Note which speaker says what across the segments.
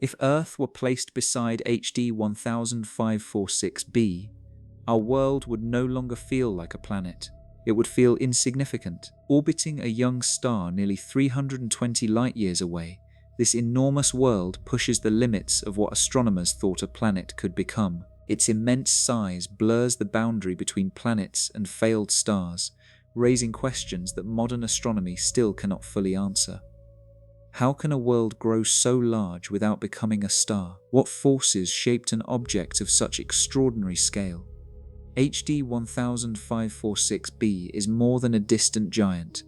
Speaker 1: If Earth were placed beside HD 10546b, our world would no longer feel like a planet. It would feel insignificant. Orbiting a young star nearly 320 light-years away, this enormous world pushes the limits of what astronomers thought a planet could become. Its immense size blurs the boundary between planets and failed stars, raising questions that modern astronomy still cannot fully answer. How can a world grow so large without becoming a star? What forces shaped an object of such extraordinary scale? HD 10546b is more than a distant giant.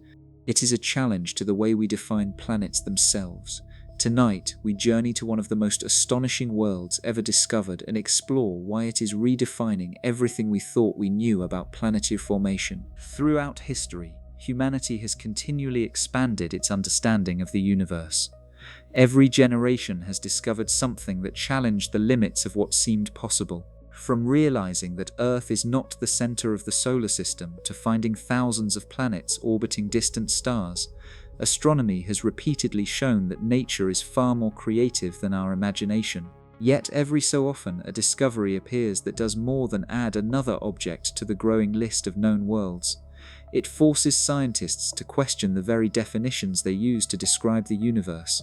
Speaker 1: It is a challenge to the way we define planets themselves. Tonight, we journey to one of the most astonishing worlds ever discovered and explore why it is redefining everything we thought we knew about planetary formation. Throughout history, humanity has continually expanded its understanding of the universe. Every generation has discovered something that challenged the limits of what seemed possible. From realizing that Earth is not the center of the solar system to finding thousands of planets orbiting distant stars, astronomy has repeatedly shown that nature is far more creative than our imagination. Yet every so often a discovery appears that does more than add another object to the growing list of known worlds. It forces scientists to question the very definitions they use to describe the universe.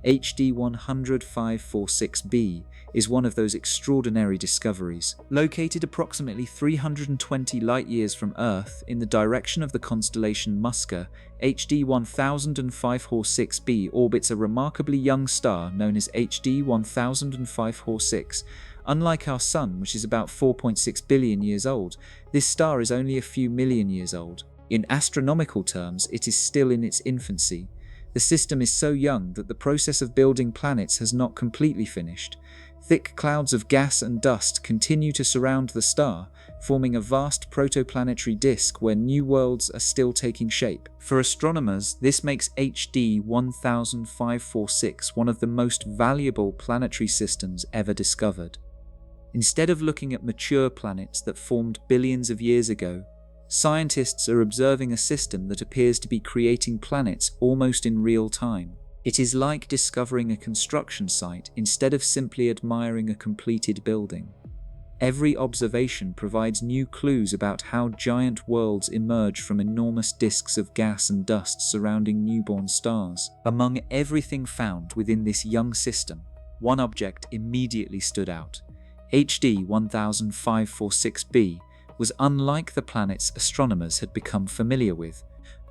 Speaker 1: HD 10546b is one of those extraordinary discoveries. Located approximately 320 light-years from Earth in the direction of the constellation Musca, HD 10546b orbits a remarkably young star known as HD 10546. Unlike our Sun, which is about 4.6 billion years old, this star is only a few million years old. In astronomical terms, it is still in its infancy. The system is so young that the process of building planets has not completely finished. Thick clouds of gas and dust continue to surround the star, forming a vast protoplanetary disk where new worlds are still taking shape. For astronomers, this makes HD 10546 one of the most valuable planetary systems ever discovered. Instead of looking at mature planets that formed billions of years ago, scientists are observing a system that appears to be creating planets almost in real time. It is like discovering a construction site instead of simply admiring a completed building. Every observation provides new clues about how giant worlds emerge from enormous disks of gas and dust surrounding newborn stars. Among everything found within this young system, one object immediately stood out. HD 10546b was unlike the planets astronomers had become familiar with.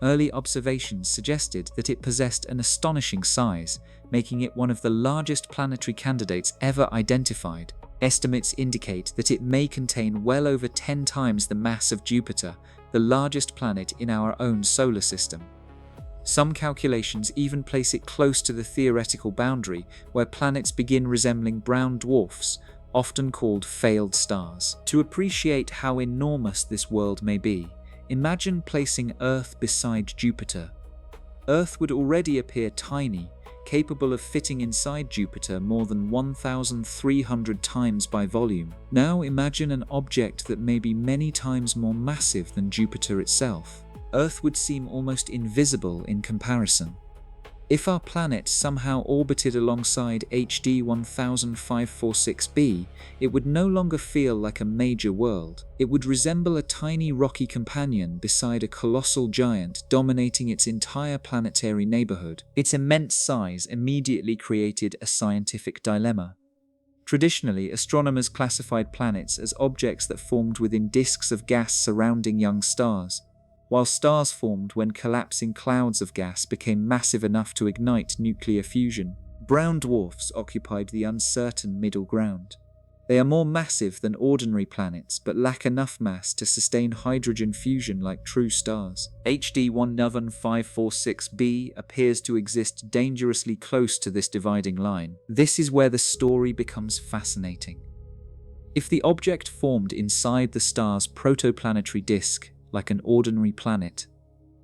Speaker 1: Early observations suggested that it possessed an astonishing size, making it one of the largest planetary candidates ever identified. Estimates indicate that it may contain well over 10 times the mass of Jupiter, the largest planet in our own solar system. Some calculations even place it close to the theoretical boundary, where planets begin resembling brown dwarfs, often called failed stars. To appreciate how enormous this world may be, imagine placing Earth beside Jupiter. Earth would already appear tiny, capable of fitting inside Jupiter more than 1,300 times by volume. Now imagine an object that may be many times more massive than Jupiter itself. Earth would seem almost invisible in comparison. If our planet somehow orbited alongside HD 10546b, it would no longer feel like a major world. It would resemble a tiny rocky companion beside a colossal giant dominating its entire planetary neighborhood. Its immense size immediately created a scientific dilemma. Traditionally, astronomers classified planets as objects that formed within disks of gas surrounding young stars, while stars formed when collapsing clouds of gas became massive enough to ignite nuclear fusion. Brown dwarfs occupied the uncertain middle ground. They are more massive than ordinary planets, but lack enough mass to sustain hydrogen fusion like true stars. HD 11546b appears to exist dangerously close to this dividing line. This is where the story becomes fascinating. If the object formed inside the star's protoplanetary disk like an ordinary planet,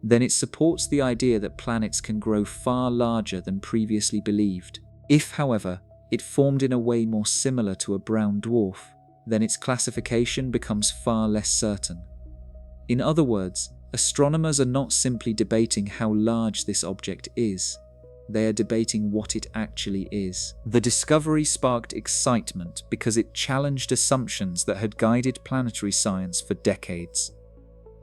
Speaker 1: then it supports the idea that planets can grow far larger than previously believed. If, however, it formed in a way more similar to a brown dwarf, then its classification becomes far less certain. In other words, astronomers are not simply debating how large this object is. they are debating what it actually is. The discovery sparked excitement because it challenged assumptions that had guided planetary science for decades.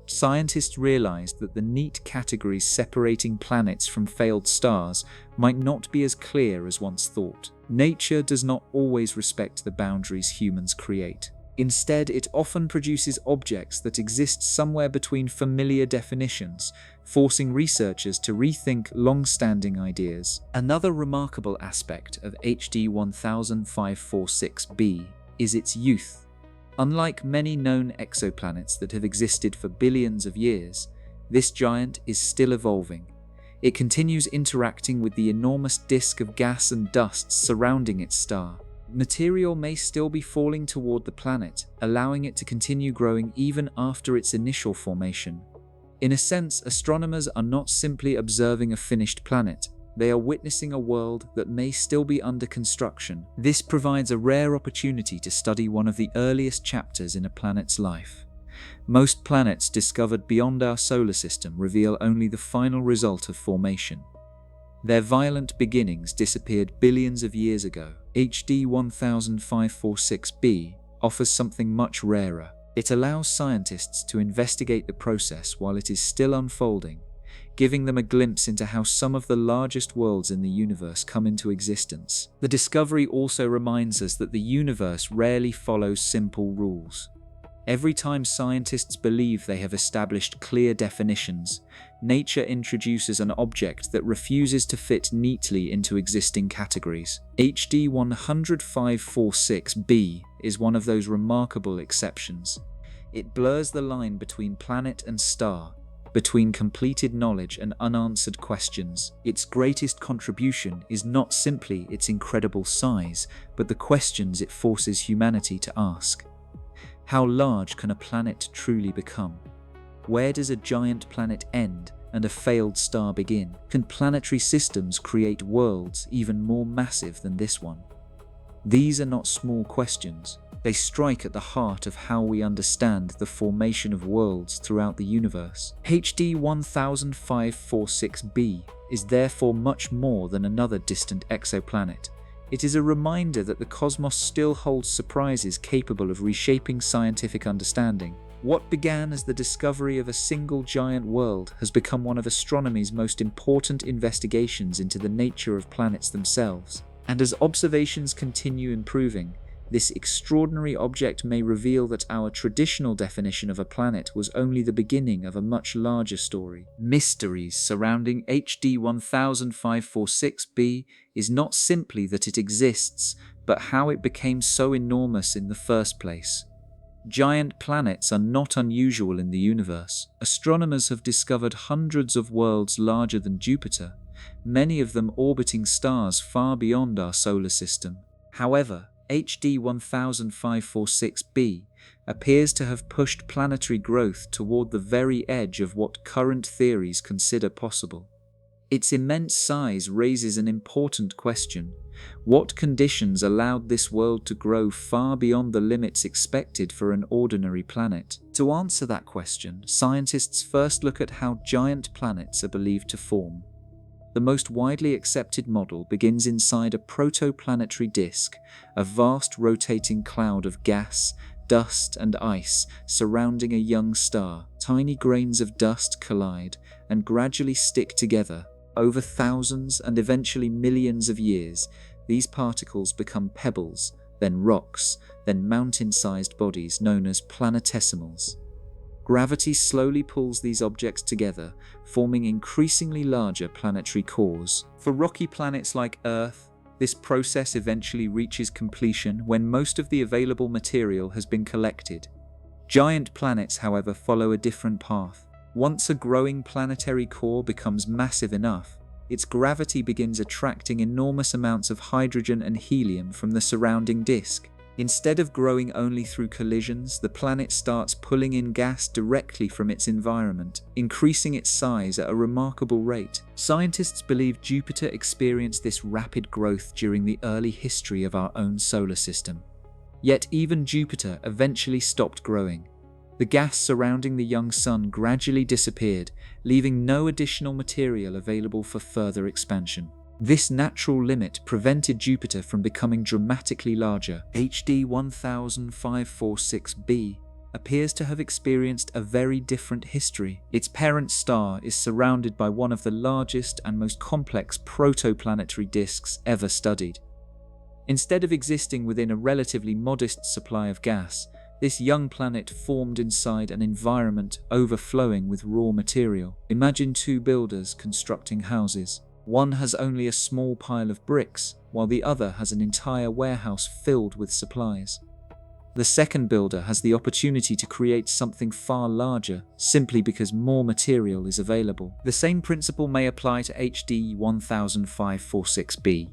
Speaker 1: Scientists realized that the neat categories separating planets from failed stars might not be as clear as once thought. Nature does not always respect the boundaries humans create. Instead, it often produces objects that exist somewhere between familiar definitions, forcing researchers to rethink long-standing ideas. Another remarkable aspect of HD 10546b is its youth. Unlike many known exoplanets that have existed for billions of years, this giant is still evolving. It continues interacting with the enormous disk of gas and dust surrounding its star. Material may still be falling toward the planet, allowing it to continue growing even after its initial formation. In a sense, astronomers are not simply observing a finished planet, they are witnessing a world that may still be under construction. This provides a rare opportunity to study one of the earliest chapters in a planet's life. Most planets discovered beyond our solar system reveal only the final result of formation. Their violent beginnings disappeared billions of years ago. HD 10546b offers something much rarer. It allows scientists to investigate the process while it is still unfolding, giving them a glimpse into how some of the largest worlds in the universe come into existence. The discovery also reminds us that the universe rarely follows simple rules. Every time scientists believe they have established clear definitions, nature introduces an object that refuses to fit neatly into existing categories. HD 10546b is one of those remarkable exceptions. It blurs the line between planet and star, between completed knowledge and unanswered questions. Its greatest contribution is not simply its incredible size, but the questions it forces humanity to ask. How large can a planet truly become? Where does a giant planet end and a failed star begin? Can planetary systems create worlds even more massive than this one? These are not small questions. They strike at the heart of how we understand the formation of worlds throughout the universe. HD 10546b is therefore much more than another distant exoplanet. It is a reminder that the cosmos still holds surprises capable of reshaping scientific understanding. What began as the discovery of a single giant world has become one of astronomy's most important investigations into the nature of planets themselves. And as observations continue improving, this extraordinary object may reveal that our traditional definition of a planet was only the beginning of a much larger story. Mysteries surrounding HD 10546b is not simply that it exists, but how it became so enormous in the first place. Giant planets are not unusual in the universe. Astronomers have discovered hundreds of worlds larger than Jupiter, many of them orbiting stars far beyond our solar system. However, HD 10546b appears to have pushed planetary growth toward the very edge of what current theories consider possible. Its immense size raises an important question. What conditions allowed this world to grow far beyond the limits expected for an ordinary planet? To answer that question, scientists first look at how giant planets are believed to form. The most widely accepted model begins inside a protoplanetary disk, a vast rotating cloud of gas, dust, and ice surrounding a young star. Tiny grains of dust collide and gradually stick together. Over thousands and eventually millions of years, these particles become pebbles, then rocks, then mountain-sized bodies known as planetesimals. Gravity slowly pulls these objects together, forming increasingly larger planetary cores. For rocky planets like Earth, this process eventually reaches completion when most of the available material has been collected. Giant planets, however, follow a different path. Once a growing planetary core becomes massive enough, its gravity begins attracting enormous amounts of hydrogen and helium from the surrounding disk. Instead of growing only through collisions, the planet starts pulling in gas directly from its environment, increasing its size at a remarkable rate. Scientists believe Jupiter experienced this rapid growth during the early history of our own solar system. Yet even Jupiter eventually stopped growing. The gas surrounding the young sun gradually disappeared, leaving no additional material available for further expansion. This natural limit prevented Jupiter from becoming dramatically larger. HD 10546b appears to have experienced a very different history. Its parent star is surrounded by one of the largest and most complex protoplanetary disks ever studied. Instead of existing within a relatively modest supply of gas, this young planet formed inside an environment overflowing with raw material. Imagine two builders constructing houses. One has only a small pile of bricks, while the other has an entire warehouse filled with supplies. The second builder has the opportunity to create something far larger, simply because more material is available. The same principle may apply to HD 10546b.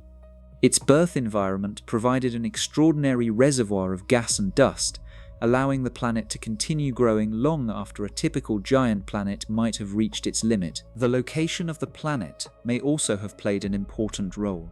Speaker 1: Its birth environment provided an extraordinary reservoir of gas and dust, allowing the planet to continue growing long after a typical giant planet might have reached its limit. The location of the planet may also have played an important role.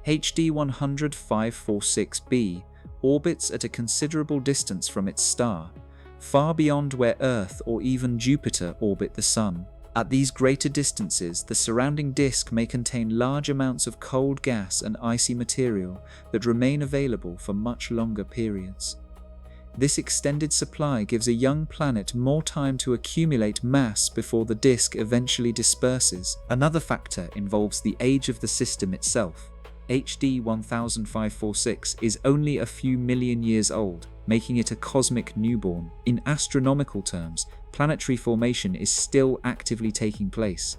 Speaker 1: HD 10546b orbits at a considerable distance from its star, far beyond where Earth or even Jupiter orbit the Sun. At these greater distances, the surrounding disk may contain large amounts of cold gas and icy material that remain available for much longer periods. This extended supply gives a young planet more time to accumulate mass before the disk eventually disperses. Another factor involves the age of the system itself. HD 10546 is only a few million years old, making it a cosmic newborn. In astronomical terms, planetary formation is still actively taking place.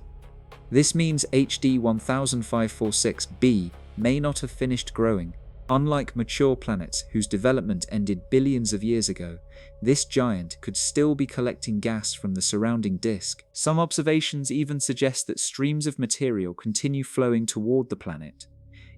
Speaker 1: This means HD 10546b may not have finished growing. Unlike mature planets whose development ended billions of years ago, this giant could still be collecting gas from the surrounding disk. Some observations even suggest that streams of material continue flowing toward the planet.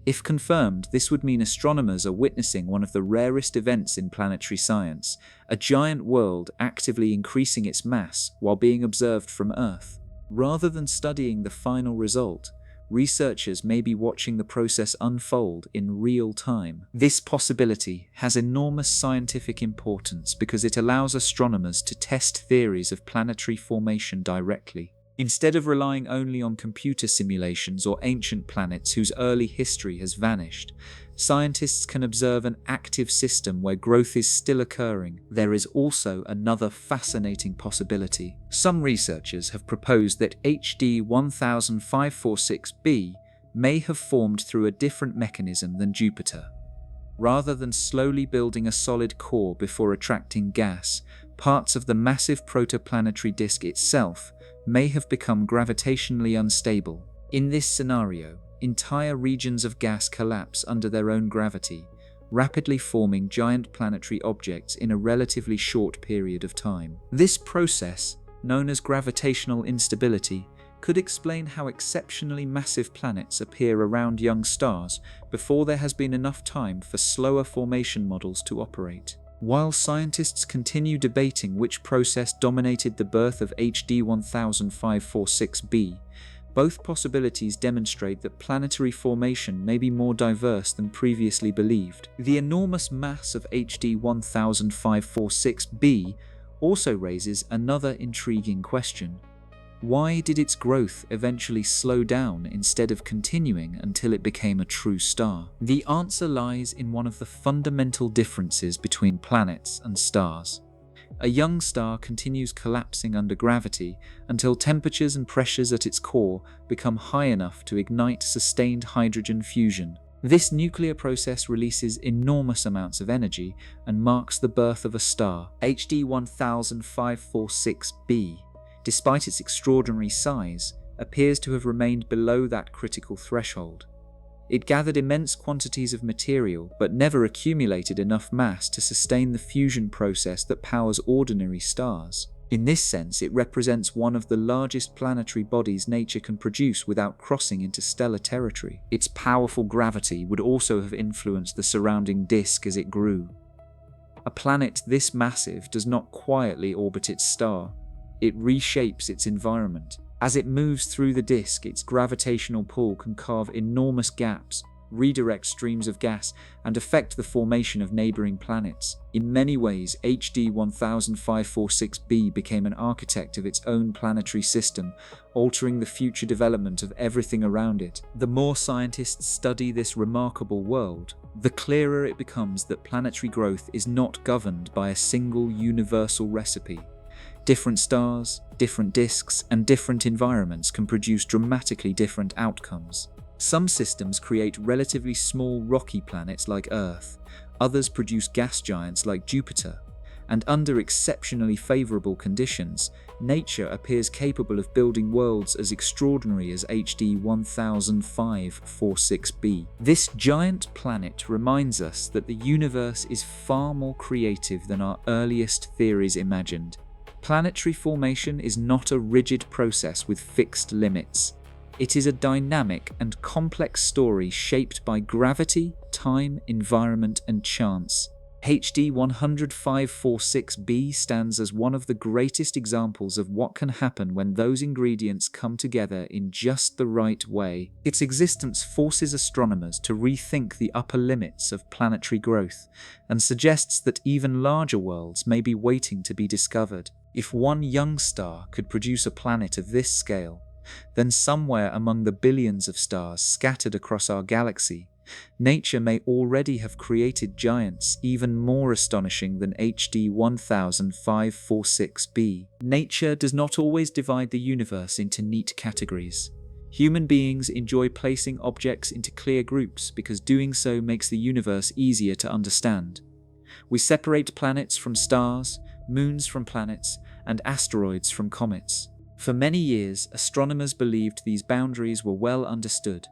Speaker 1: If confirmed, this would mean astronomers are witnessing one of the rarest events in planetary science, a giant world actively increasing its mass while being observed from Earth. Rather than studying the final result, researchers may be watching the process unfold in real time. This possibility has enormous scientific importance because it allows astronomers to test theories of planetary formation directly. Instead of relying only on computer simulations or ancient planets whose early history has vanished, scientists can observe an active system where growth is still occurring. There is also another fascinating possibility. Some researchers have proposed that HD 10546b may have formed through a different mechanism than Jupiter. Rather than slowly building a solid core before attracting gas, parts of the massive protoplanetary disk itself may have become gravitationally unstable. In this scenario, entire regions of gas collapse under their own gravity, rapidly forming giant planetary objects in a relatively short period of time. This process, known as gravitational instability, could explain how exceptionally massive planets appear around young stars before there has been enough time for slower formation models to operate. While scientists continue debating which process dominated the birth of HD 10546b, both possibilities demonstrate that planetary formation may be more diverse than previously believed. The enormous mass of HD 10546b also raises another intriguing question. Why did its growth eventually slow down instead of continuing until it became a true star? The answer lies in one of the fundamental differences between planets and stars. A young star continues collapsing under gravity until temperatures and pressures at its core become high enough to ignite sustained hydrogen fusion. This nuclear process releases enormous amounts of energy and marks the birth of a star. HD 10546b, despite its extraordinary size, appears to have remained below that critical threshold. It gathered immense quantities of material, but never accumulated enough mass to sustain the fusion process that powers ordinary stars. In this sense, it represents one of the largest planetary bodies nature can produce without crossing interstellar territory. Its powerful gravity would also have influenced the surrounding disk as it grew. A planet this massive does not quietly orbit its star. It reshapes its environment. As it moves through the disk, its gravitational pull can carve enormous gaps, redirect streams of gas, and affect the formation of neighboring planets. In many ways, HD 10546b became an architect of its own planetary system, altering the future development of everything around it. The more scientists study this remarkable world, the clearer it becomes that planetary growth is not governed by a single universal recipe. Different stars, different disks, and different environments can produce dramatically different outcomes. Some systems create relatively small rocky planets like Earth, others produce gas giants like Jupiter, and under exceptionally favorable conditions, nature appears capable of building worlds as extraordinary as HD 10546b. This giant planet reminds us that the universe is far more creative than our earliest theories imagined. Planetary formation is not a rigid process with fixed limits. It is a dynamic and complex story shaped by gravity, time, environment, and chance. HD 10546b stands as one of the greatest examples of what can happen when those ingredients come together in just the right way. Its existence forces astronomers to rethink the upper limits of planetary growth and suggests that even larger worlds may be waiting to be discovered. If one young star could produce a planet of this scale, then somewhere among the billions of stars scattered across our galaxy, nature may already have created giants even more astonishing than HD 10546b. Nature does not always divide the universe into neat categories. Human beings enjoy placing objects into clear groups because doing so makes the universe easier to understand. We separate planets from stars, moons from planets, and asteroids from comets. For many years, astronomers believed these boundaries were well understood.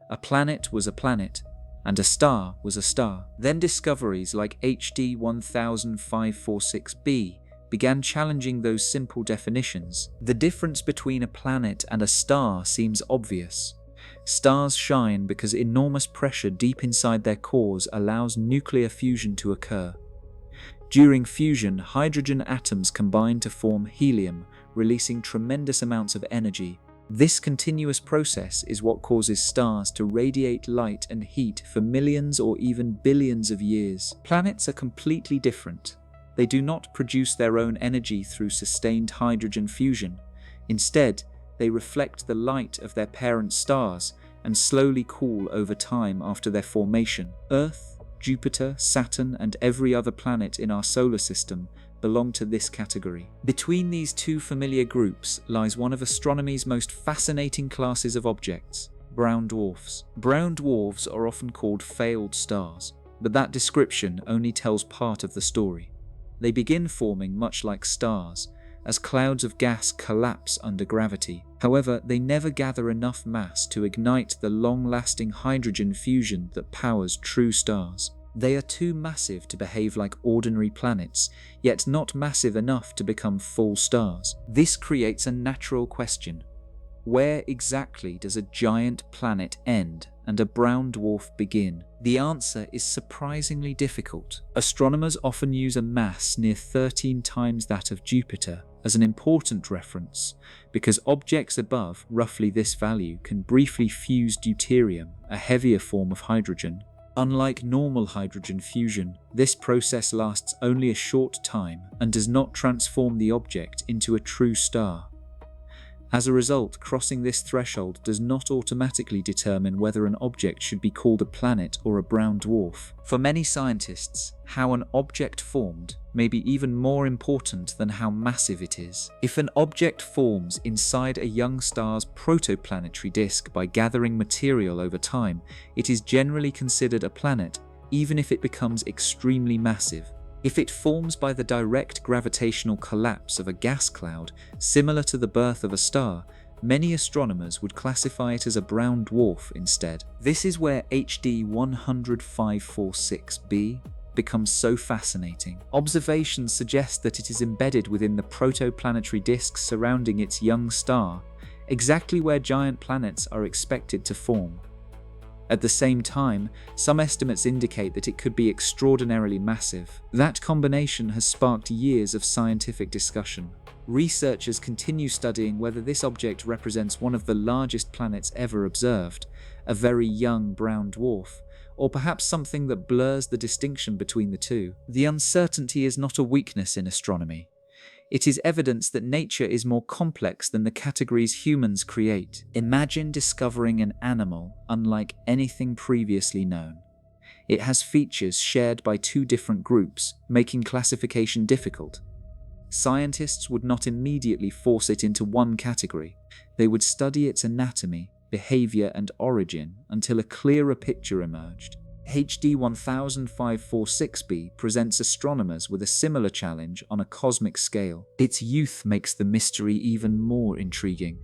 Speaker 1: A planet was a planet, and a star was a star. Then discoveries like HD 10546b began challenging those simple definitions. The difference between a planet and a star seems obvious. Stars shine because enormous pressure deep inside their cores allows nuclear fusion to occur. During fusion, hydrogen atoms combine to form helium, releasing tremendous amounts of energy. This continuous process is what causes stars to radiate light and heat for millions or even billions of years. Planets are completely different. They do not produce their own energy through sustained hydrogen fusion. Instead, they reflect the light of their parent stars and slowly cool over time after their formation. Earth, Jupiter, Saturn, and every other planet in our solar system belong to this category. Between these two familiar groups lies one of astronomy's most fascinating classes of objects, brown dwarfs. Brown dwarfs are often called failed stars, but that description only tells part of the story. They begin forming much like stars, as clouds of gas collapse under gravity. However, they never gather enough mass to ignite the long-lasting hydrogen fusion that powers true stars. They are too massive to behave like ordinary planets, yet not massive enough to become full stars. This creates a natural question. Where exactly does a giant planet end and a brown dwarf begin? The answer is surprisingly difficult. Astronomers often use a mass near 13 times that of Jupiter as an important reference, because objects above roughly this value can briefly fuse deuterium, a heavier form of hydrogen. Unlike normal hydrogen fusion, this process lasts only a short time and does not transform the object into a true star. As a result, crossing this threshold does not automatically determine whether an object should be called a planet or a brown dwarf. For many scientists, how an object formed may be even more important than how massive it is. If an object forms inside a young star's protoplanetary disk by gathering material over time, it is generally considered a planet, even if it becomes extremely massive. If it forms by the direct gravitational collapse of a gas cloud, similar to the birth of a star, many astronomers would classify it as a brown dwarf instead. This is where HD 10546b becomes so fascinating. Observations suggest that it is embedded within the protoplanetary disks surrounding its young star, exactly where giant planets are expected to form. At the same time, some estimates indicate that it could be extraordinarily massive. That combination has sparked years of scientific discussion. Researchers continue studying whether this object represents one of the largest planets ever observed, a very young brown dwarf, or perhaps something that blurs the distinction between the two. The uncertainty is not a weakness in astronomy. It is evidence that nature is more complex than the categories humans create. Imagine discovering an animal unlike anything previously known. It has features shared by two different groups, making classification difficult. Scientists would not immediately force it into one category. They would study its anatomy, behavior, and origin until a clearer picture emerged. HD 10546b presents astronomers with a similar challenge on a cosmic scale. Its youth makes the mystery even more intriguing.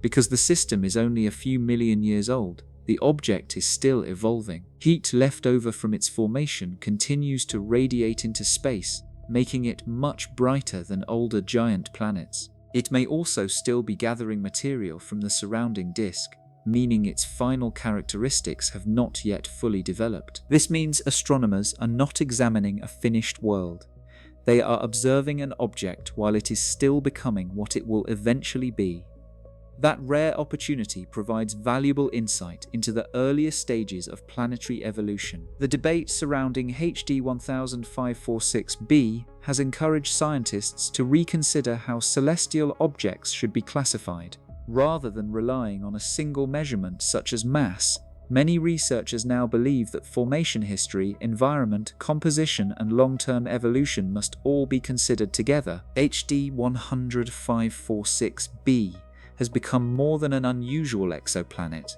Speaker 1: Because the system is only a few million years old, the object is still evolving. Heat left over from its formation continues to radiate into space, making it much brighter than older giant planets. It may also still be gathering material from the surrounding disk, meaning its final characteristics have not yet fully developed. This means astronomers are not examining a finished world. They are observing an object while it is still becoming what it will eventually be. That rare opportunity provides valuable insight into the earliest stages of planetary evolution. The debate surrounding HD 10546b has encouraged scientists to reconsider how celestial objects should be classified. Rather than relying on a single measurement such as mass, many researchers now believe that formation history, environment, composition, and long-term evolution must all be considered together. HD 10546b has become more than an unusual exoplanet.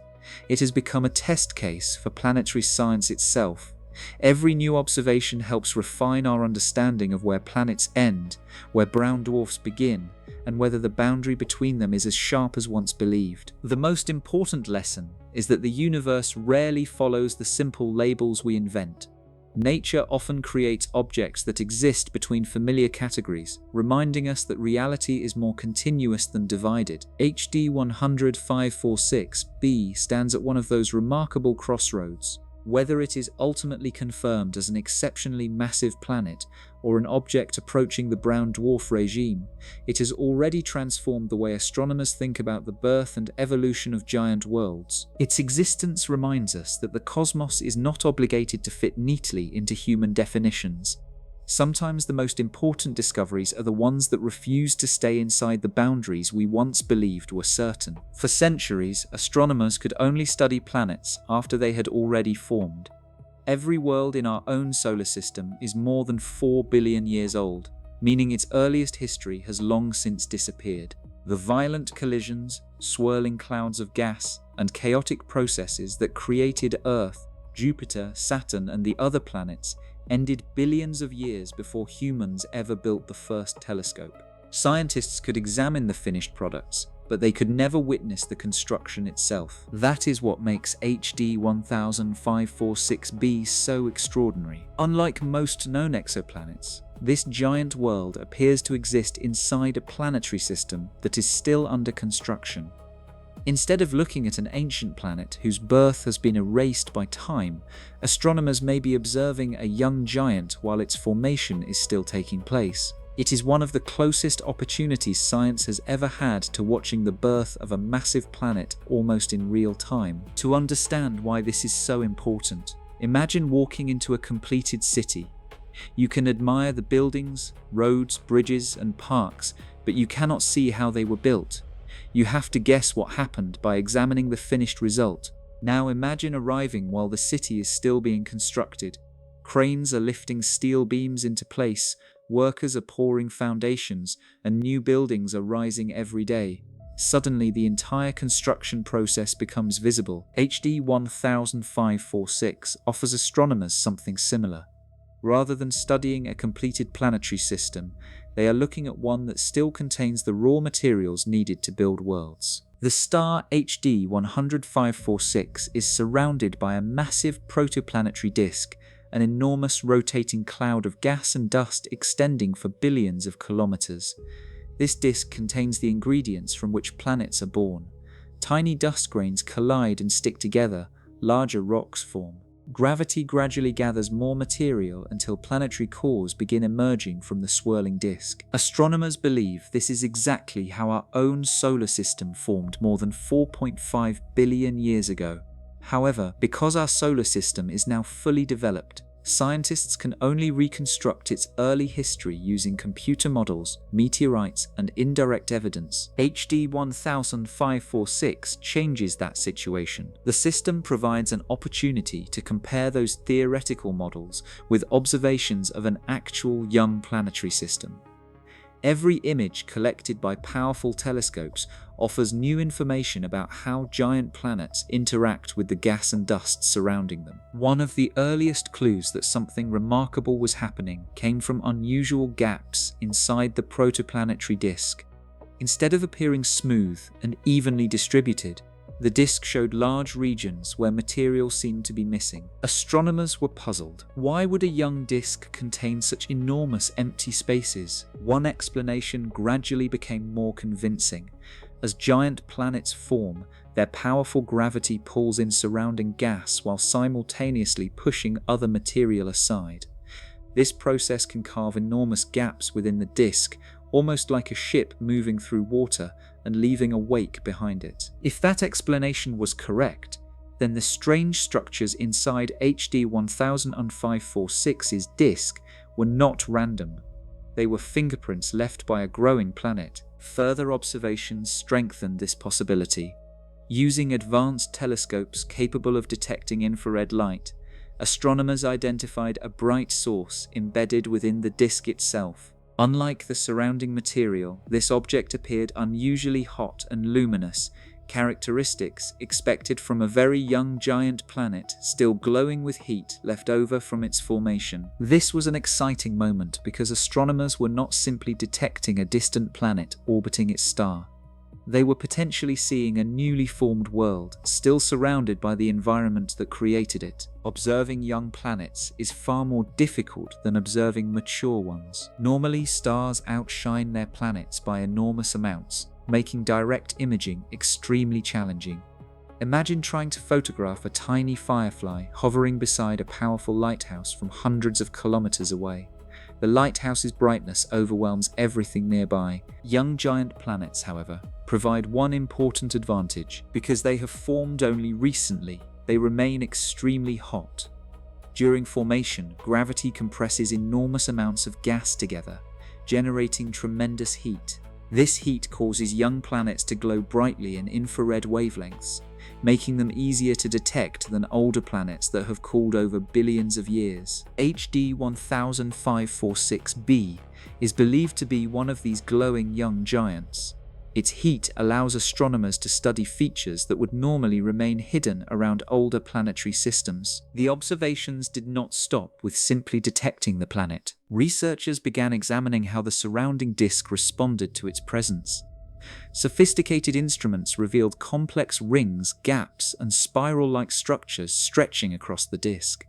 Speaker 1: It has become a test case for planetary science itself. Every new observation helps refine our understanding of where planets end, where brown dwarfs begin, and whether the boundary between them is as sharp as once believed. The most important lesson is that the universe rarely follows the simple labels we invent. Nature often creates objects that exist between familiar categories, reminding us that reality is more continuous than divided. HD 10546b stands at one of those remarkable crossroads. Whether it is ultimately confirmed as an exceptionally massive planet or an object approaching the brown dwarf regime, it has already transformed the way astronomers think about the birth and evolution of giant worlds. Its existence reminds us that the cosmos is not obligated to fit neatly into human definitions. Sometimes the most important discoveries are the ones that refuse to stay inside the boundaries we once believed were certain. For centuries, astronomers could only study planets after they had already formed. Every world in our own solar system is more than 4 billion years old, meaning its earliest history has long since disappeared. The violent collisions, swirling clouds of gas, and chaotic processes that created Earth, Jupiter, Saturn, and the other planets ended billions of years before humans ever built the first telescope. Scientists could examine the finished products, but they could never witness the construction itself. That is what makes HD 10546b so extraordinary. Unlike most known exoplanets, this giant world appears to exist inside a planetary system that is still under construction. Instead of looking at an ancient planet whose birth has been erased by time, astronomers may be observing a young giant while its formation is still taking place. It is one of the closest opportunities science has ever had to watching the birth of a massive planet almost in real time. To understand why this is so important, imagine walking into a completed city. You can admire the buildings, roads, bridges, and parks, but you cannot see how they were built. You have to guess what happened by examining the finished result. Now imagine arriving while the city is still being constructed. Cranes are lifting steel beams into place, workers are pouring foundations, and new buildings are rising every day. Suddenly, the entire construction process becomes visible. HD 10546 offers astronomers something similar. Rather than studying a completed planetary system, they are looking at one that still contains the raw materials needed to build worlds. The star HD 10546 is surrounded by a massive protoplanetary disk, an enormous rotating cloud of gas and dust extending for billions of kilometers. This disk contains the ingredients from which planets are born. Tiny dust grains collide and stick together, larger rocks form. Gravity gradually gathers more material until planetary cores begin emerging from the swirling disk. Astronomers believe this is exactly how our own solar system formed more than 4.5 billion years ago. However, because our solar system is now fully developed, scientists can only reconstruct its early history using computer models, meteorites, and indirect evidence. HD 10546 changes that situation. The system provides an opportunity to compare those theoretical models with observations of an actual young planetary system. Every image collected by powerful telescopes offers new information about how giant planets interact with the gas and dust surrounding them. One of the earliest clues that something remarkable was happening came from unusual gaps inside the protoplanetary disk. Instead of appearing smooth and evenly distributed, the disk showed large regions where material seemed to be missing. Astronomers were puzzled. Why would a young disk contain such enormous empty spaces? One explanation gradually became more convincing. As giant planets form, their powerful gravity pulls in surrounding gas while simultaneously pushing other material aside. This process can carve enormous gaps within the disk, almost like a ship moving through water and leaving a wake behind it. If that explanation was correct, then the strange structures inside HD 10546's disk were not random. They were fingerprints left by a growing planet. Further observations strengthened this possibility. Using advanced telescopes capable of detecting infrared light, astronomers identified a bright source embedded within the disk itself. Unlike the surrounding material, this object appeared unusually hot and luminous, characteristics expected from a very young giant planet still glowing with heat left over from its formation. This was an exciting moment because astronomers were not simply detecting a distant planet orbiting its star. They were potentially seeing a newly formed world, still surrounded by the environment that created it. Observing young planets is far more difficult than observing mature ones. Normally, stars outshine their planets by enormous amounts, making direct imaging extremely challenging. Imagine trying to photograph a tiny firefly hovering beside a powerful lighthouse from hundreds of kilometers away. The lighthouse's brightness overwhelms everything nearby. Young giant planets, however, provide one important advantage. Because they have formed only recently, they remain extremely hot. During formation, gravity compresses enormous amounts of gas together, generating tremendous heat. This heat causes young planets to glow brightly in infrared wavelengths, making them easier to detect than older planets that have cooled over billions of years. HD 10546b is believed to be one of these glowing young giants. Its heat allows astronomers to study features that would normally remain hidden around older planetary systems. The observations did not stop with simply detecting the planet. Researchers began examining how the surrounding disk responded to its presence. Sophisticated instruments revealed complex rings, gaps, and spiral-like structures stretching across the disk.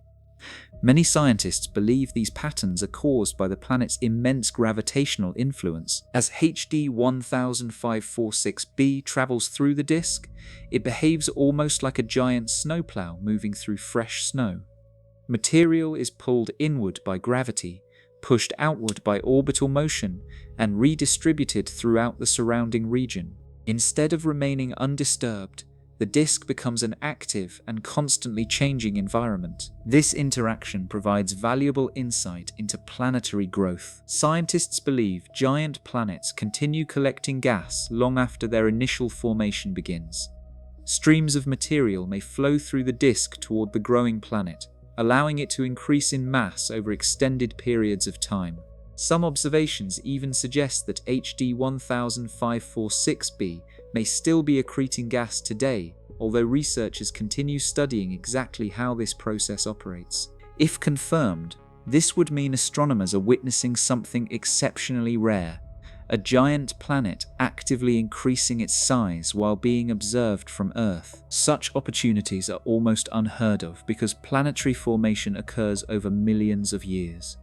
Speaker 1: Many scientists believe these patterns are caused by the planet's immense gravitational influence. As HD 10546b travels through the disk, it behaves almost like a giant snowplow moving through fresh snow. Material is pulled inward by gravity, pushed outward by orbital motion, and redistributed throughout the surrounding region. Instead of remaining undisturbed, the disk becomes an active and constantly changing environment. This interaction provides valuable insight into planetary growth. Scientists believe giant planets continue collecting gas long after their initial formation begins. Streams of material may flow through the disk toward the growing planet, allowing it to increase in mass over extended periods of time. Some observations even suggest that HD 10546b may still be accreting gas today, although researchers continue studying exactly how this process operates. If confirmed, this would mean astronomers are witnessing something exceptionally rare, a giant planet actively increasing its size while being observed from Earth. Such opportunities are almost unheard of because planetary formation occurs over millions of years.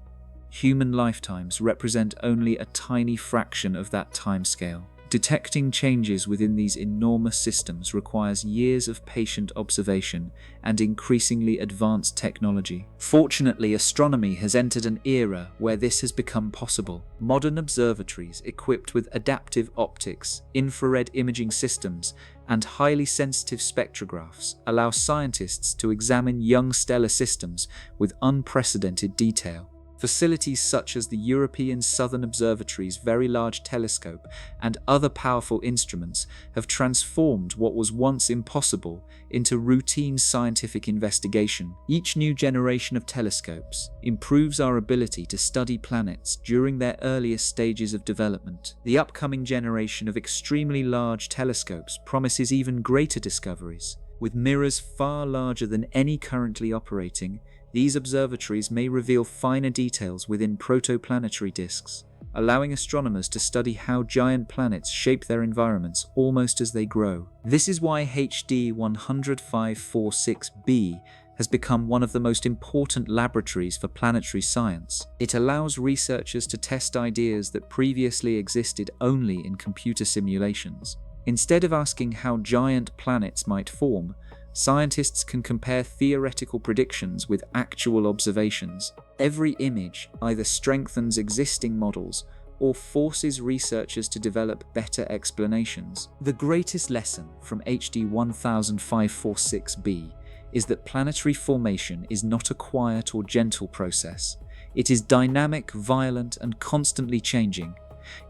Speaker 1: Human lifetimes represent only a tiny fraction of that timescale. Detecting changes within these enormous systems requires years of patient observation and increasingly advanced technology. Fortunately, astronomy has entered an era where this has become possible. Modern observatories equipped with adaptive optics, infrared imaging systems, and highly sensitive spectrographs allow scientists to examine young stellar systems with unprecedented detail. Facilities such as the European Southern Observatory's Very Large Telescope and other powerful instruments have transformed what was once impossible into routine scientific investigation. Each new generation of telescopes improves our ability to study planets during their earliest stages of development. The upcoming generation of extremely large telescopes promises even greater discoveries. With mirrors far larger than any currently operating, these observatories may reveal finer details within protoplanetary disks, allowing astronomers to study how giant planets shape their environments almost as they grow. This is why HD 10546b has become one of the most important laboratories for planetary science. It allows researchers to test ideas that previously existed only in computer simulations. Instead of asking how giant planets might form, scientists can compare theoretical predictions with actual observations. Every image either strengthens existing models or forces researchers to develop better explanations. The greatest lesson from HD 10546b is that planetary formation is not a quiet or gentle process. It is dynamic, violent, and constantly changing.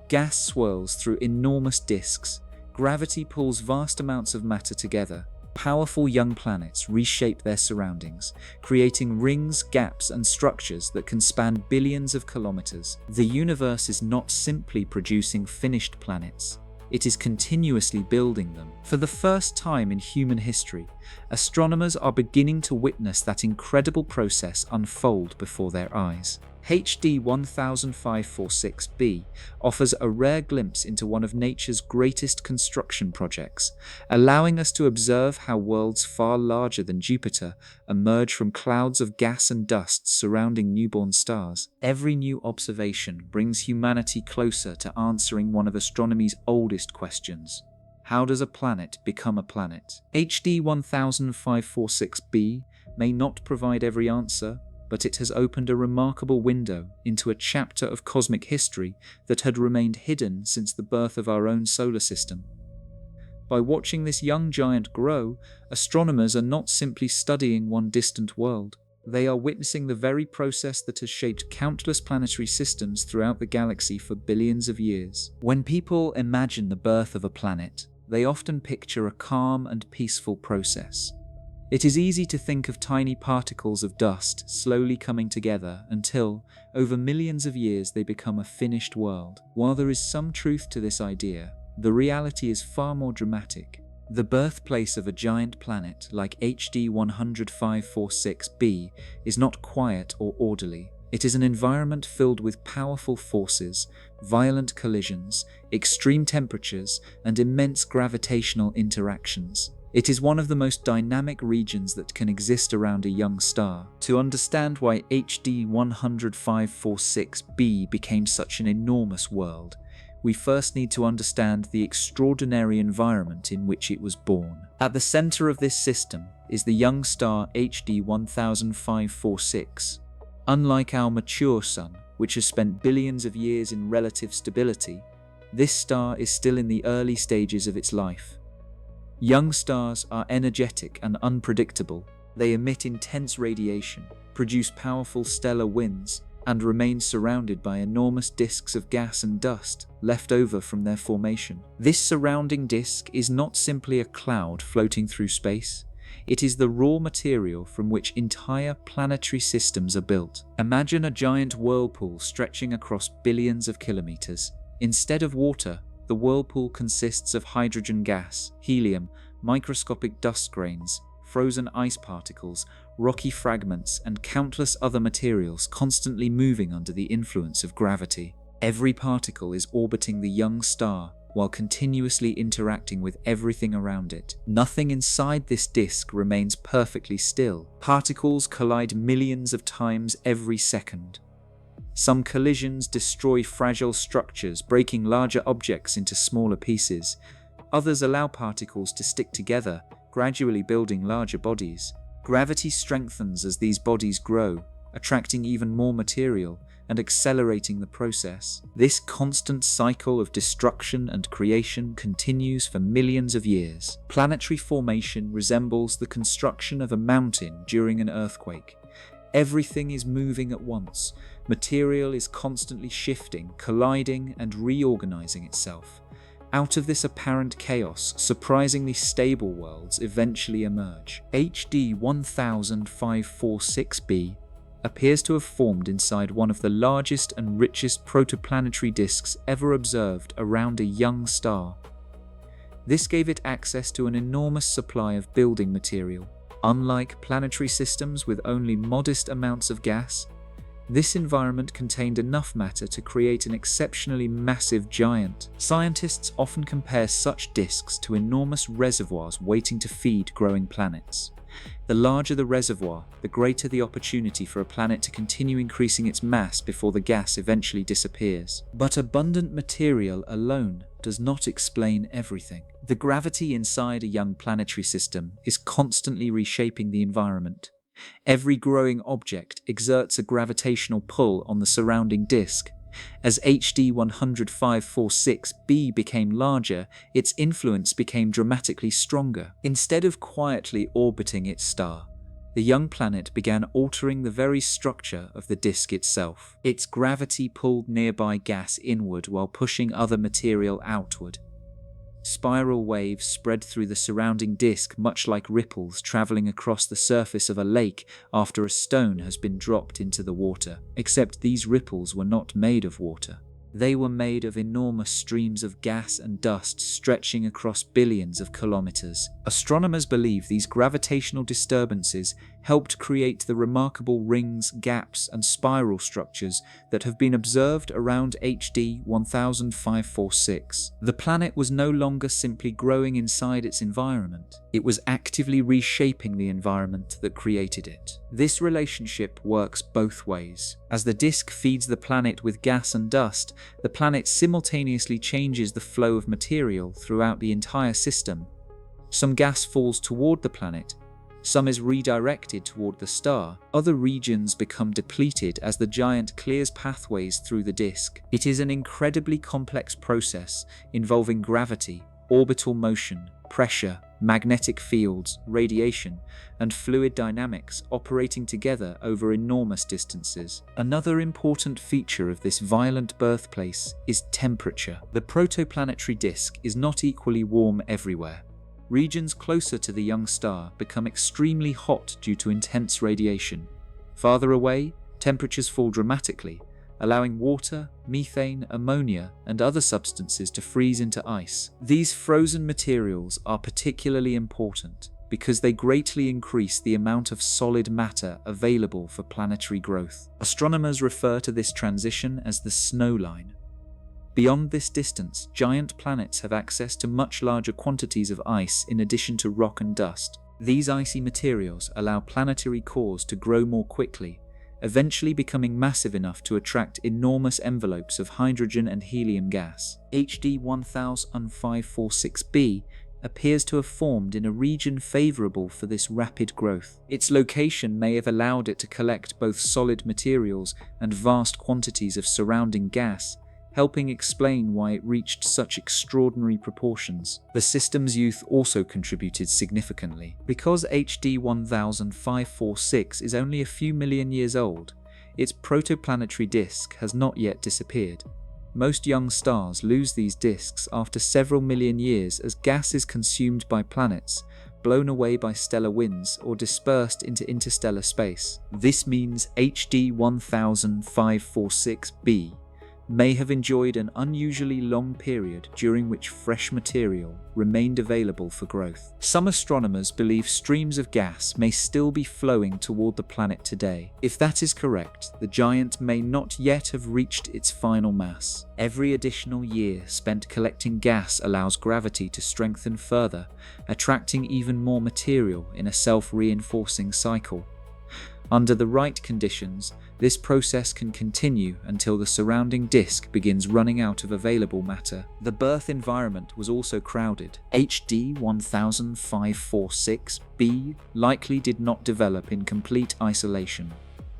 Speaker 1: Gas swirls through enormous disks. Gravity pulls vast amounts of matter together. Powerful young planets reshape their surroundings, creating rings, gaps, and structures that can span billions of kilometers. The universe is not simply producing finished planets. It is continuously building them. For the first time in human history, astronomers are beginning to witness that incredible process unfold before their eyes. HD 10546b offers a rare glimpse into one of nature's greatest construction projects, allowing us to observe how worlds far larger than Jupiter emerge from clouds of gas and dust surrounding newborn stars. Every new observation brings humanity closer to answering one of astronomy's oldest questions: how does a planet become a planet? HD 10546b may not provide every answer, but it has opened a remarkable window into a chapter of cosmic history that had remained hidden since the birth of our own solar system. By watching this young giant grow, astronomers are not simply studying one distant world. They are witnessing the very process that has shaped countless planetary systems throughout the galaxy for billions of years. When people imagine the birth of a planet, they often picture a calm and peaceful process. It is easy to think of tiny particles of dust slowly coming together until, over millions of years, they become a finished world. While there is some truth to this idea, the reality is far more dramatic. The birthplace of a giant planet like HD 10546b is not quiet or orderly. It is an environment filled with powerful forces, violent collisions, extreme temperatures, and immense gravitational interactions. It is one of the most dynamic regions that can exist around a young star. To understand why HD 10546b became such an enormous world, we first need to understand the extraordinary environment in which it was born. At the center of this system is the young star HD 10546. Unlike our mature sun, which has spent billions of years in relative stability, this star is still in the early stages of its life. Young stars are energetic and unpredictable. They emit intense radiation, produce powerful stellar winds, and remain surrounded by enormous disks of gas and dust left over from their formation. This surrounding disk is not simply a cloud floating through space. It is the raw material from which entire planetary systems are built. Imagine a giant whirlpool stretching across billions of kilometers. Instead of water, the whirlpool consists of hydrogen gas, helium, microscopic dust grains, frozen ice particles, rocky fragments, and countless other materials constantly moving under the influence of gravity. Every particle is orbiting the young star while continuously interacting with everything around it. Nothing inside this disk remains perfectly still. Particles collide millions of times every second. Some collisions destroy fragile structures, breaking larger objects into smaller pieces. Others allow particles to stick together, gradually building larger bodies. Gravity strengthens as these bodies grow, attracting even more material and accelerating the process. This constant cycle of destruction and creation continues for millions of years. Planetary formation resembles the construction of a mountain during an earthquake. Everything is moving at once. Material is constantly shifting, colliding, and reorganizing itself. Out of this apparent chaos, surprisingly stable worlds eventually emerge. HD 10546b appears to have formed inside one of the largest and richest protoplanetary disks ever observed around a young star. This gave it access to an enormous supply of building material. Unlike planetary systems with only modest amounts of gas, this environment contained enough matter to create an exceptionally massive giant. Scientists often compare such disks to enormous reservoirs waiting to feed growing planets. The larger the reservoir, the greater the opportunity for a planet to continue increasing its mass before the gas eventually disappears. But abundant material alone does not explain everything. The gravity inside a young planetary system is constantly reshaping the environment. Every growing object exerts a gravitational pull on the surrounding disk. As HD 10546b became larger, its influence became dramatically stronger. Instead of quietly orbiting its star, the young planet began altering the very structure of the disk itself. Its gravity pulled nearby gas inward while pushing other material outward. Spiral waves spread through the surrounding disk, much like ripples traveling across the surface of a lake after a stone has been dropped into the water. Except these ripples were not made of water. They were made of enormous streams of gas and dust stretching across billions of kilometers. Astronomers believe these gravitational disturbances helped create the remarkable rings, gaps, and spiral structures that have been observed around HD 10546. The planet was no longer simply growing inside its environment. It was actively reshaping the environment that created it. This relationship works both ways. As the disk feeds the planet with gas and dust, the planet simultaneously changes the flow of material throughout the entire system. Some gas falls toward the planet, some is redirected toward the star. Other regions become depleted as the giant clears pathways through the disk. It is an incredibly complex process involving gravity, orbital motion, pressure, magnetic fields, radiation, and fluid dynamics operating together over enormous distances. Another important feature of this violent birthplace is temperature. The protoplanetary disk is not equally warm everywhere. Regions closer to the young star become extremely hot due to intense radiation. Farther away, temperatures fall dramatically, allowing water, methane, ammonia, and other substances to freeze into ice. These frozen materials are particularly important because they greatly increase the amount of solid matter available for planetary growth. Astronomers refer to this transition as the snow line. Beyond this distance, giant planets have access to much larger quantities of ice in addition to rock and dust. These icy materials allow planetary cores to grow more quickly, eventually becoming massive enough to attract enormous envelopes of hydrogen and helium gas. HD 10546b appears to have formed in a region favorable for this rapid growth. Its location may have allowed it to collect both solid materials and vast quantities of surrounding gas, helping explain why it reached such extraordinary proportions. The system's youth also contributed significantly. Because HD 10546 is only a few million years old, its protoplanetary disk has not yet disappeared. Most young stars lose these disks after several million years as gas is consumed by planets, blown away by stellar winds, or dispersed into interstellar space. This means HD 10546b may have enjoyed an unusually long period during which fresh material remained available for growth. Some astronomers believe streams of gas may still be flowing toward the planet today. If that is correct, the giant may not yet have reached its final mass. Every additional year spent collecting gas allows gravity to strengthen further, attracting even more material in a self-reinforcing cycle. Under the right conditions, this process can continue until the surrounding disk begins running out of available matter. The birth environment was also crowded. HD 10546b likely did not develop in complete isolation.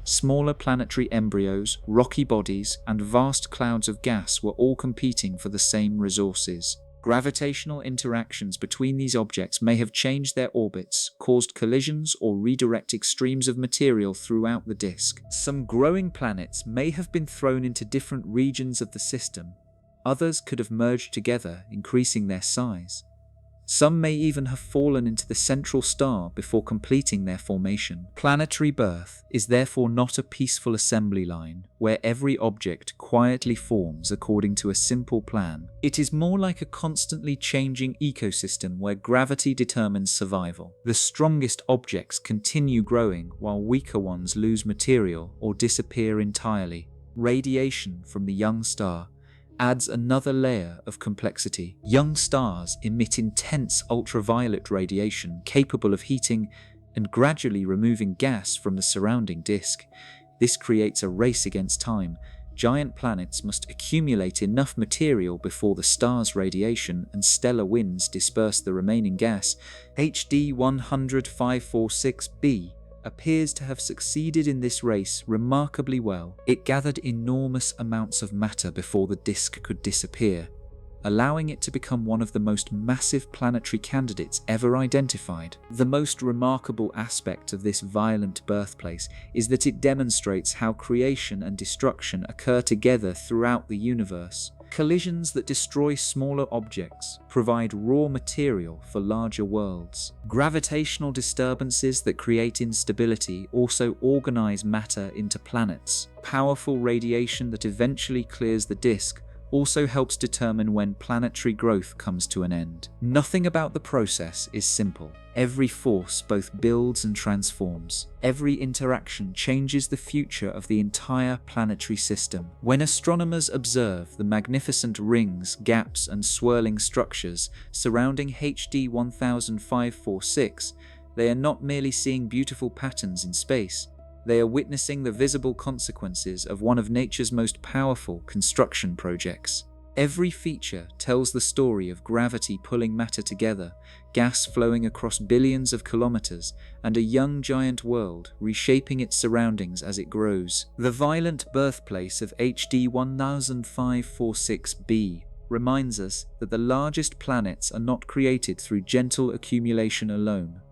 Speaker 1: Smaller planetary embryos, rocky bodies, and vast clouds of gas were all competing for the same resources. Gravitational interactions between these objects may have changed their orbits, caused collisions, or redirected streams of material throughout the disk. Some growing planets may have been thrown into different regions of the system. Others could have merged together, increasing their size. Some may even have fallen into the central star before completing their formation. Planetary birth is therefore not a peaceful assembly line where every object quietly forms according to a simple plan. It is more like a constantly changing ecosystem where gravity determines survival. The strongest objects continue growing while weaker ones lose material or disappear entirely. Radiation from the young star adds another layer of complexity. Young stars emit intense ultraviolet radiation capable of heating and gradually removing gas from the surrounding disk. This creates a race against time. Giant planets must accumulate enough material before the star's radiation and stellar winds disperse the remaining gas. HD 10546b appears to have succeeded in this race remarkably well. It gathered enormous amounts of matter before the disk could disappear, allowing it to become one of the most massive planetary candidates ever identified. The most remarkable aspect of this violent birthplace is that it demonstrates how creation and destruction occur together throughout the universe. Collisions that destroy smaller objects provide raw material for larger worlds. Gravitational disturbances that create instability also organize matter into planets. Powerful radiation that eventually clears the disk also helps determine when planetary growth comes to an end. Nothing about the process is simple. Every force both builds and transforms. Every interaction changes the future of the entire planetary system. When astronomers observe the magnificent rings, gaps, and swirling structures surrounding HD 10546, they are not merely seeing beautiful patterns in space. They are witnessing the visible consequences of one of nature's most powerful construction projects. Every feature tells the story of gravity pulling matter together, gas flowing across billions of kilometers, and a young giant world reshaping its surroundings as it grows. The violent birthplace of HD 10546b reminds us that the largest planets are not created through gentle accumulation alone.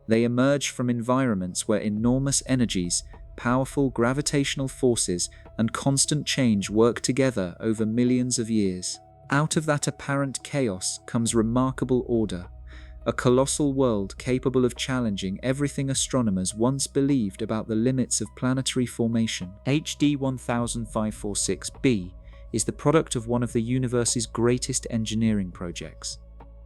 Speaker 1: They emerge from environments where enormous energies, powerful gravitational forces, and constant change work together over millions of years. Out of that apparent chaos comes remarkable order, a colossal world capable of challenging everything astronomers once believed about the limits of planetary formation. HD 10546b is the product of one of the universe's greatest engineering projects.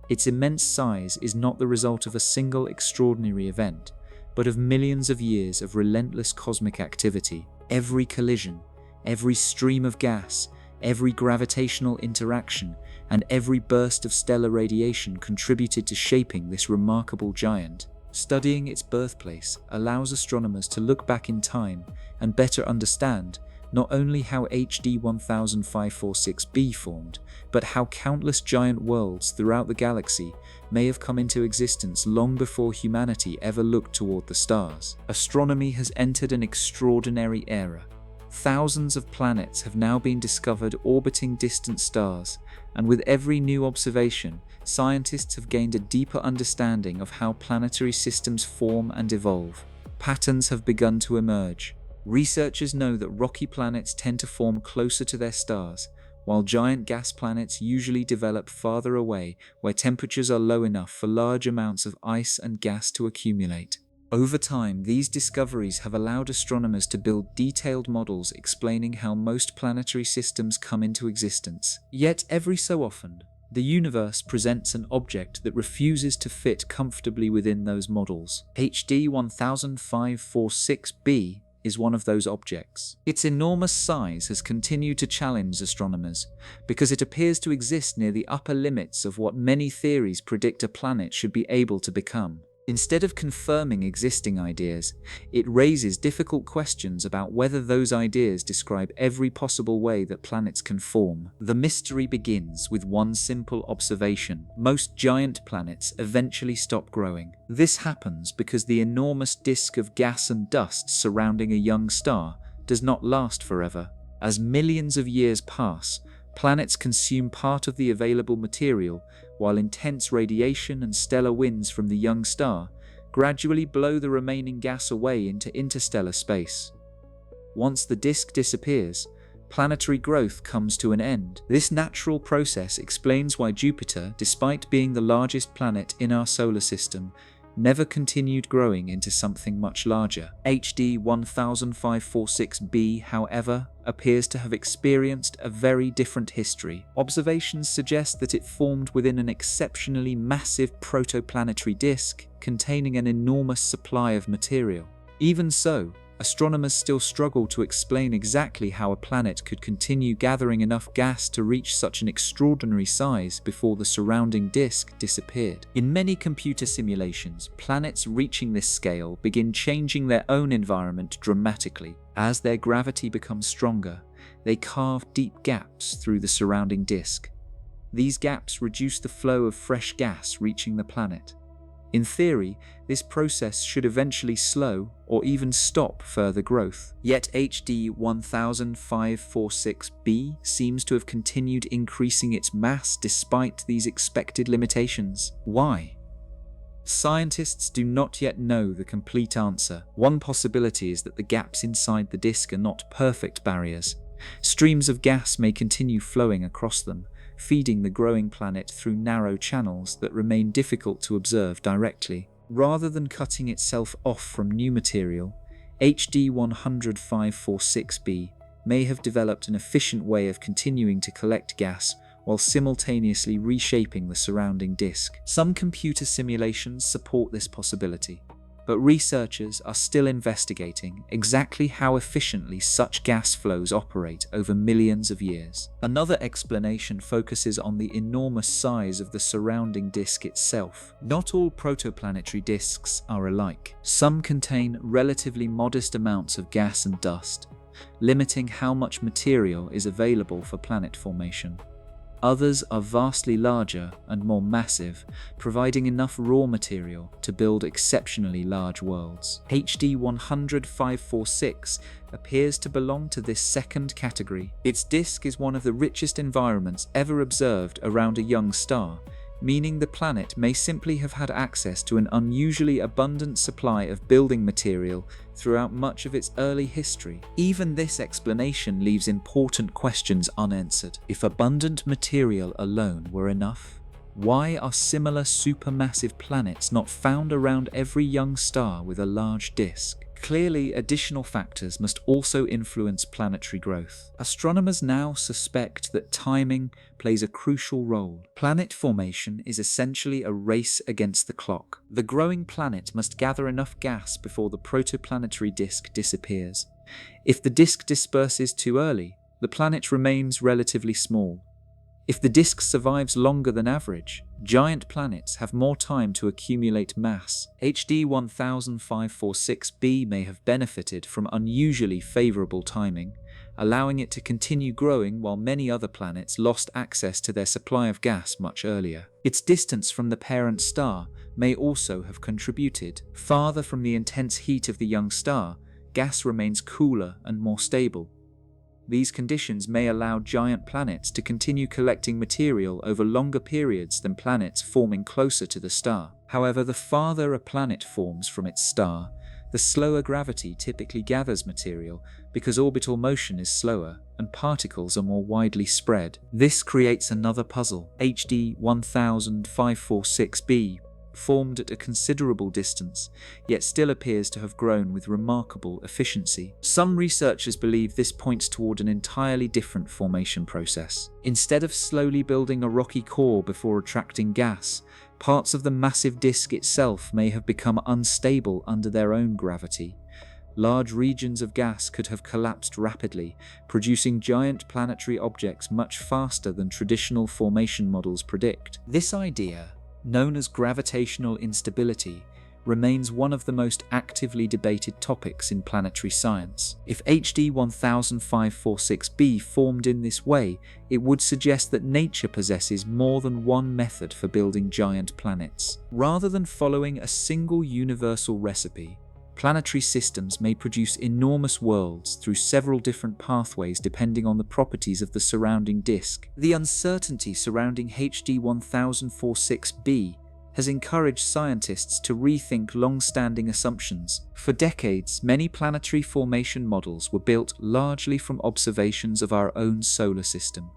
Speaker 1: Its immense size is not the result of a single extraordinary event, but of millions of years of relentless cosmic activity. Every collision, every stream of gas, every gravitational interaction, and every burst of stellar radiation contributed to shaping this remarkable giant. Studying its birthplace allows astronomers to look back in time and better understand not only how HD 10546b formed, but how countless giant worlds throughout the galaxy may have come into existence long before humanity ever looked toward the stars. Astronomy has entered an extraordinary era. Thousands of planets have now been discovered orbiting distant stars, and with every new observation, scientists have gained a deeper understanding of how planetary systems form and evolve. Patterns have begun to emerge. Researchers know that rocky planets tend to form closer to their stars, while giant gas planets usually develop farther away where temperatures are low enough for large amounts of ice and gas to accumulate. Over time, these discoveries have allowed astronomers to build detailed models explaining how most planetary systems come into existence. Yet every so often, the universe presents an object that refuses to fit comfortably within those models. HD 10546b is one of those objects. Its enormous size has continued to challenge astronomers because it appears to exist near the upper limits of what many theories predict a planet should be able to become. Instead of confirming existing ideas, it raises difficult questions about whether those ideas describe every possible way that planets can form. The mystery begins with one simple observation: most giant planets eventually stop growing. This happens because the enormous disk of gas and dust surrounding a young star does not last forever. As millions of years pass, planets consume part of the available material, while intense radiation and stellar winds from the young star gradually blow the remaining gas away into interstellar space. Once the disk disappears, planetary growth comes to an end. This natural process explains why Jupiter, despite being the largest planet in our solar system, never continued growing into something much larger. HD 10546b, however, appears to have experienced a very different history. Observations suggest that it formed within an exceptionally massive protoplanetary disk containing an enormous supply of material. Even so, astronomers still struggle to explain exactly how a planet could continue gathering enough gas to reach such an extraordinary size before the surrounding disk disappeared. In many computer simulations, planets reaching this scale begin changing their own environment dramatically. As their gravity becomes stronger, they carve deep gaps through the surrounding disk. These gaps reduce the flow of fresh gas reaching the planet. In theory, this process should eventually slow or even stop further growth. Yet HD 10546b seems to have continued increasing its mass despite these expected limitations. Why? Scientists do not yet know the complete answer. One possibility is that the gaps inside the disk are not perfect barriers. Streams of gas may continue flowing across them, feeding the growing planet through narrow channels that remain difficult to observe directly. Rather than cutting itself off from new material, HD 10546b may have developed an efficient way of continuing to collect gas while simultaneously reshaping the surrounding disk. Some computer simulations support this possibility, but researchers are still investigating exactly how efficiently such gas flows operate over millions of years. Another explanation focuses on the enormous size of the surrounding disk itself. Not all protoplanetary disks are alike. Some contain relatively modest amounts of gas and dust, limiting how much material is available for planet formation. Others are vastly larger and more massive, providing enough raw material to build exceptionally large worlds. HD 10546 appears to belong to this second category. Its disk is one of the richest environments ever observed around a young star, meaning the planet may simply have had access to an unusually abundant supply of building material throughout much of its early history. Even this explanation leaves important questions unanswered. If abundant material alone were enough, why are similar supermassive planets not found around every young star with a large disk? Clearly, additional factors must also influence planetary growth. Astronomers now suspect that timing plays a crucial role. Planet formation is essentially a race against the clock. The growing planet must gather enough gas before the protoplanetary disk disappears. If the disk disperses too early, the planet remains relatively small. If the disk survives longer than average, giant planets have more time to accumulate mass. HD 10546b may have benefited from unusually favorable timing, allowing it to continue growing while many other planets lost access to their supply of gas much earlier. Its distance from the parent star may also have contributed. Farther from the intense heat of the young star, gas remains cooler and more stable. These conditions may allow giant planets to continue collecting material over longer periods than planets forming closer to the star. However, the farther a planet forms from its star, the slower gravity typically gathers material because orbital motion is slower and particles are more widely spread. This creates another puzzle. HD 10546b formed at a considerable distance, yet still appears to have grown with remarkable efficiency. Some researchers believe this points toward an entirely different formation process. Instead of slowly building a rocky core before attracting gas, parts of the massive disk itself may have become unstable under their own gravity. Large regions of gas could have collapsed rapidly, producing giant planetary objects much faster than traditional formation models predict. This idea, known as gravitational instability, remains one of the most actively debated topics in planetary science. If HD 10546b formed in this way, it would suggest that nature possesses more than one method for building giant planets. Rather than following a single universal recipe, planetary systems may produce enormous worlds through several different pathways depending on the properties of the surrounding disk. The uncertainty surrounding HD 1046b has encouraged scientists to rethink long-standing assumptions. For decades, many planetary formation models were built largely from observations of our own solar system.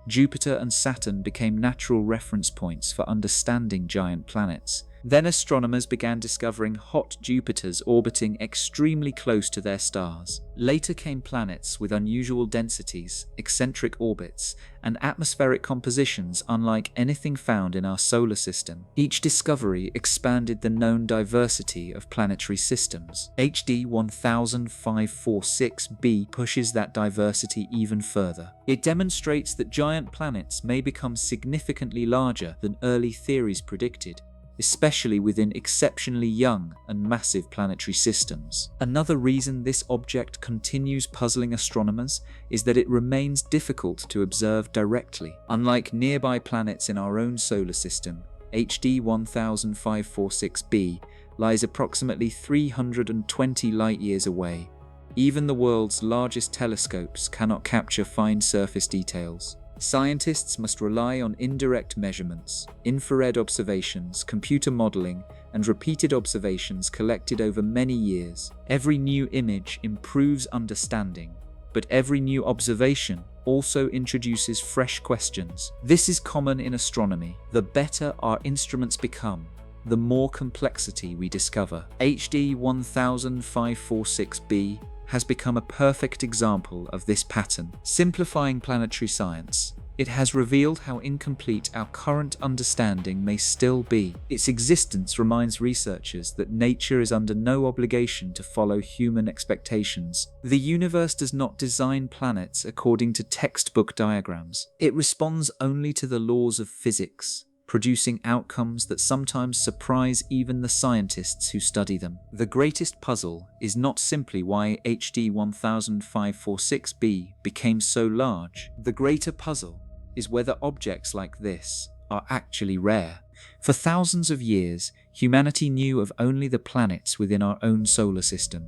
Speaker 1: Jupiter and Saturn became natural reference points for understanding giant planets. Then astronomers began discovering hot Jupiters orbiting extremely close to their stars. Later came planets with unusual densities, eccentric orbits, and atmospheric compositions unlike anything found in our solar system. Each discovery expanded the known diversity of planetary systems. HD 10546b pushes that diversity even further. It demonstrates that giant planets may become significantly larger than early theories predicted, especially within exceptionally young and massive planetary systems. Another reason this object continues puzzling astronomers is that it remains difficult to observe directly. Unlike nearby planets in our own solar system, HD 10546b lies approximately 320 light-years away. Even the world's largest telescopes cannot capture fine surface details. Scientists must rely on indirect measurements, infrared observations, computer modeling, and repeated observations collected over many years. Every new image improves understanding, but every new observation also introduces fresh questions. This is common in astronomy. The better our instruments become, the more complexity we discover. HD 10546b has become a perfect example of this pattern. Simplifying planetary science, it has revealed how incomplete our current understanding may still be. Its existence reminds researchers that nature is under no obligation to follow human expectations. The universe does not design planets according to textbook diagrams. It responds only to the laws of physics, producing outcomes that sometimes surprise even the scientists who study them. The greatest puzzle is not simply why HD 10546b became so large. The greater puzzle is whether objects like this are actually rare. For thousands of years, humanity knew of only the planets within our own solar system.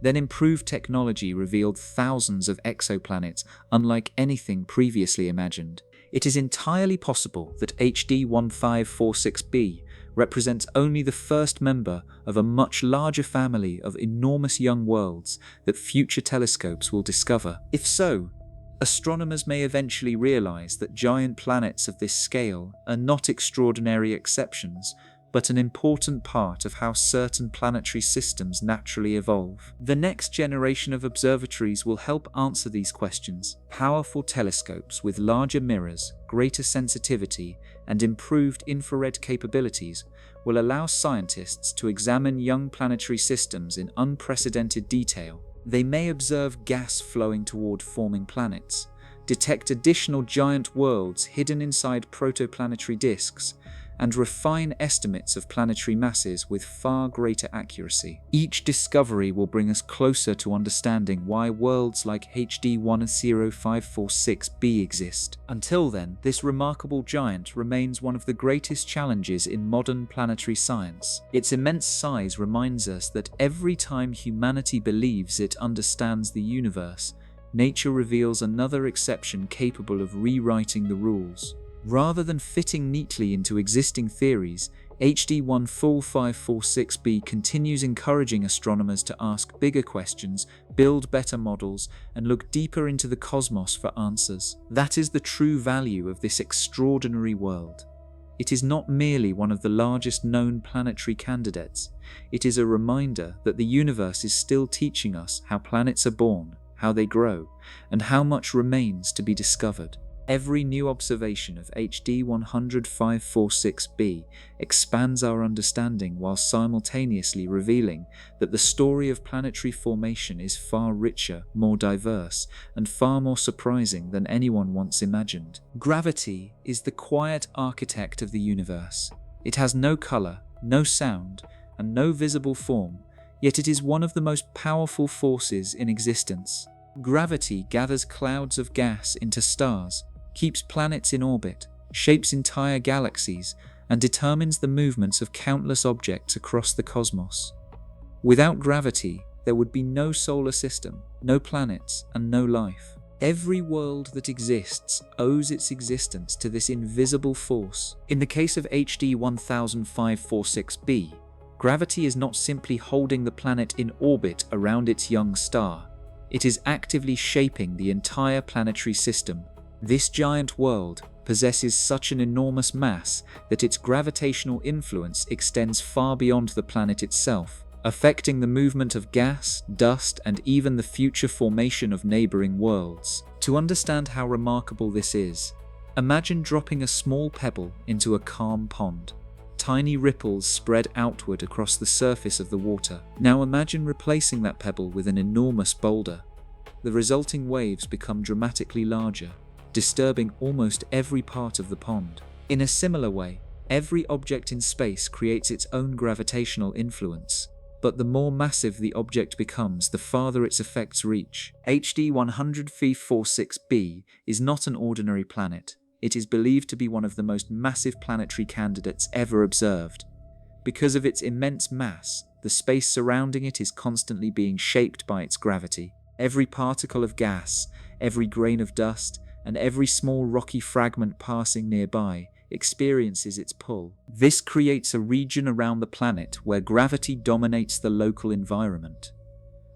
Speaker 1: Then improved technology revealed thousands of exoplanets unlike anything previously imagined. It is entirely possible that HD 1546b represents only the first member of a much larger family of enormous young worlds that future telescopes will discover. If so, astronomers may eventually realize that giant planets of this scale are not extraordinary exceptions, but an important part of how certain planetary systems naturally evolve. The next generation of observatories will help answer these questions. Powerful telescopes with larger mirrors, greater sensitivity, and improved infrared capabilities will allow scientists to examine young planetary systems in unprecedented detail. They may observe gas flowing toward forming planets, detect additional giant worlds hidden inside protoplanetary disks, and refine estimates of planetary masses with far greater accuracy. Each discovery will bring us closer to understanding why worlds like HD 10546b exist. Until then, this remarkable giant remains one of the greatest challenges in modern planetary science. Its immense size reminds us that every time humanity believes it understands the universe, nature reveals another exception capable of rewriting the rules. Rather than fitting neatly into existing theories, HD 14546b continues encouraging astronomers to ask bigger questions, build better models, and look deeper into the cosmos for answers. That is the true value of this extraordinary world. It is not merely one of the largest known planetary candidates. It is a reminder that the universe is still teaching us how planets are born, how they grow, and how much remains to be discovered. Every new observation of HD 10546b expands our understanding while simultaneously revealing that the story of planetary formation is far richer, more diverse, and far more surprising than anyone once imagined. Gravity is the quiet architect of the universe. It has no color, no sound, and no visible form, yet it is one of the most powerful forces in existence. Gravity gathers clouds of gas into stars, keeps planets in orbit, shapes entire galaxies, and determines the movements of countless objects across the cosmos. Without gravity, there would be no solar system, no planets, and no life. Every world that exists owes its existence to this invisible force. In the case of HD 10546b, gravity is not simply holding the planet in orbit around its young star. It is actively shaping the entire planetary system. This giant world possesses such an enormous mass that its gravitational influence extends far beyond the planet itself, affecting the movement of gas, dust, and even the future formation of neighboring worlds. To understand how remarkable this is, imagine dropping a small pebble into a calm pond. Tiny ripples spread outward across the surface of the water. Now imagine replacing that pebble with an enormous boulder. The resulting waves become dramatically larger, disturbing almost every part of the pond. In a similar way, every object in space creates its own gravitational influence. But the more massive the object becomes, the farther its effects reach. HD 100F46b is not an ordinary planet. It is believed to be one of the most massive planetary candidates ever observed. Because of its immense mass, the space surrounding it is constantly being shaped by its gravity. Every particle of gas, every grain of dust, and every small rocky fragment passing nearby experiences its pull. This creates a region around the planet where gravity dominates the local environment.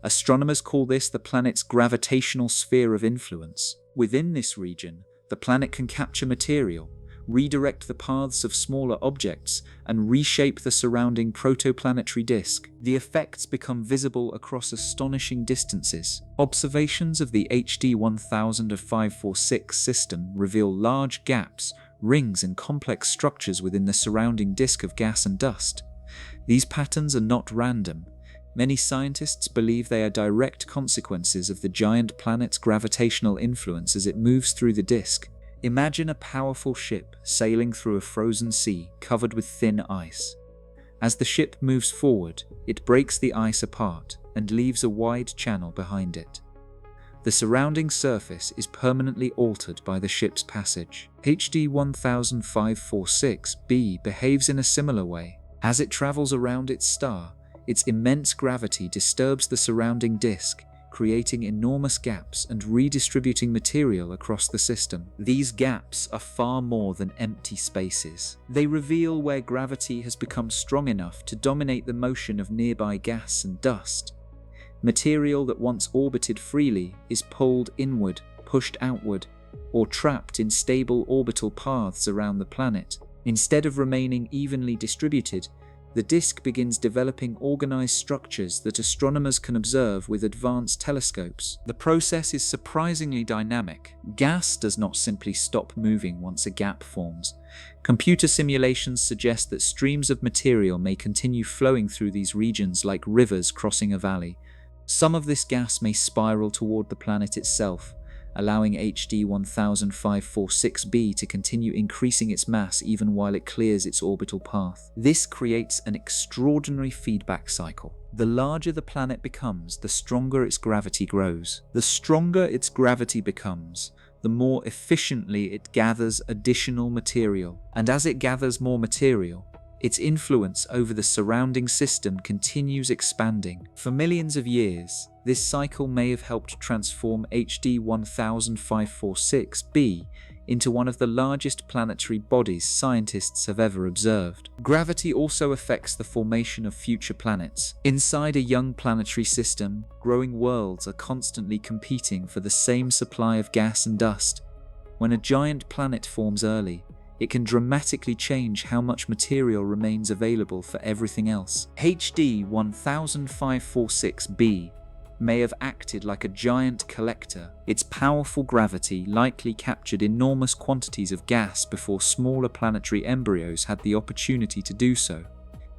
Speaker 1: Astronomers call this the planet's gravitational sphere of influence. Within this region, the planet can capture material, redirect the paths of smaller objects, and reshape the surrounding protoplanetary disk. The effects become visible across astonishing distances. Observations of the HD 10546 system reveal large gaps, rings, and complex structures within the surrounding disk of gas and dust. These patterns are not random. Many scientists believe they are direct consequences of the giant planet's gravitational influence as it moves through the disk. Imagine a powerful ship sailing through a frozen sea covered with thin ice. As the ship moves forward, it breaks the ice apart and leaves a wide channel behind it. The surrounding surface is permanently altered by the ship's passage. HD 10546b behaves in a similar way. As it travels around its star, its immense gravity disturbs the surrounding disk, creating enormous gaps and redistributing material across the system. These gaps are far more than empty spaces. They reveal where gravity has become strong enough to dominate the motion of nearby gas and dust. Material that once orbited freely is pulled inward, pushed outward, or trapped in stable orbital paths around the planet. Instead of remaining evenly distributed, the disk begins developing organized structures that astronomers can observe with advanced telescopes. The process is surprisingly dynamic. Gas does not simply stop moving once a gap forms. Computer simulations suggest that streams of material may continue flowing through these regions like rivers crossing a valley. Some of this gas may spiral toward the planet itself, allowing HD 10546b to continue increasing its mass even while it clears its orbital path. This creates an extraordinary feedback cycle. The larger the planet becomes, the stronger its gravity grows. The stronger its gravity becomes, the more efficiently it gathers additional material. And as it gathers more material, its influence over the surrounding system continues expanding. For millions of years, this cycle may have helped transform HD 10546b into one of the largest planetary bodies scientists have ever observed. Gravity also affects the formation of future planets. Inside a young planetary system, growing worlds are constantly competing for the same supply of gas and dust. When a giant planet forms early, it can dramatically change how much material remains available for everything else. HD 10546b may have acted like a giant collector. Its powerful gravity likely captured enormous quantities of gas before smaller planetary embryos had the opportunity to do so.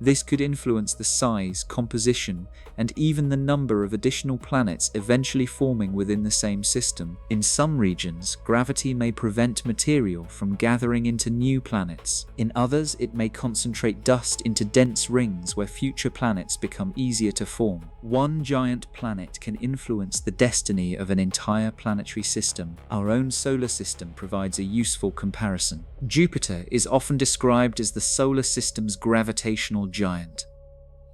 Speaker 1: This could influence the size, composition, and even the number of additional planets eventually forming within the same system. In some regions, gravity may prevent material from gathering into new planets. In others, it may concentrate dust into dense rings where future planets become easier to form. One giant planet can influence the destiny of an entire planetary system. Our own solar system provides a useful comparison. Jupiter is often described as the solar system's gravitational giant.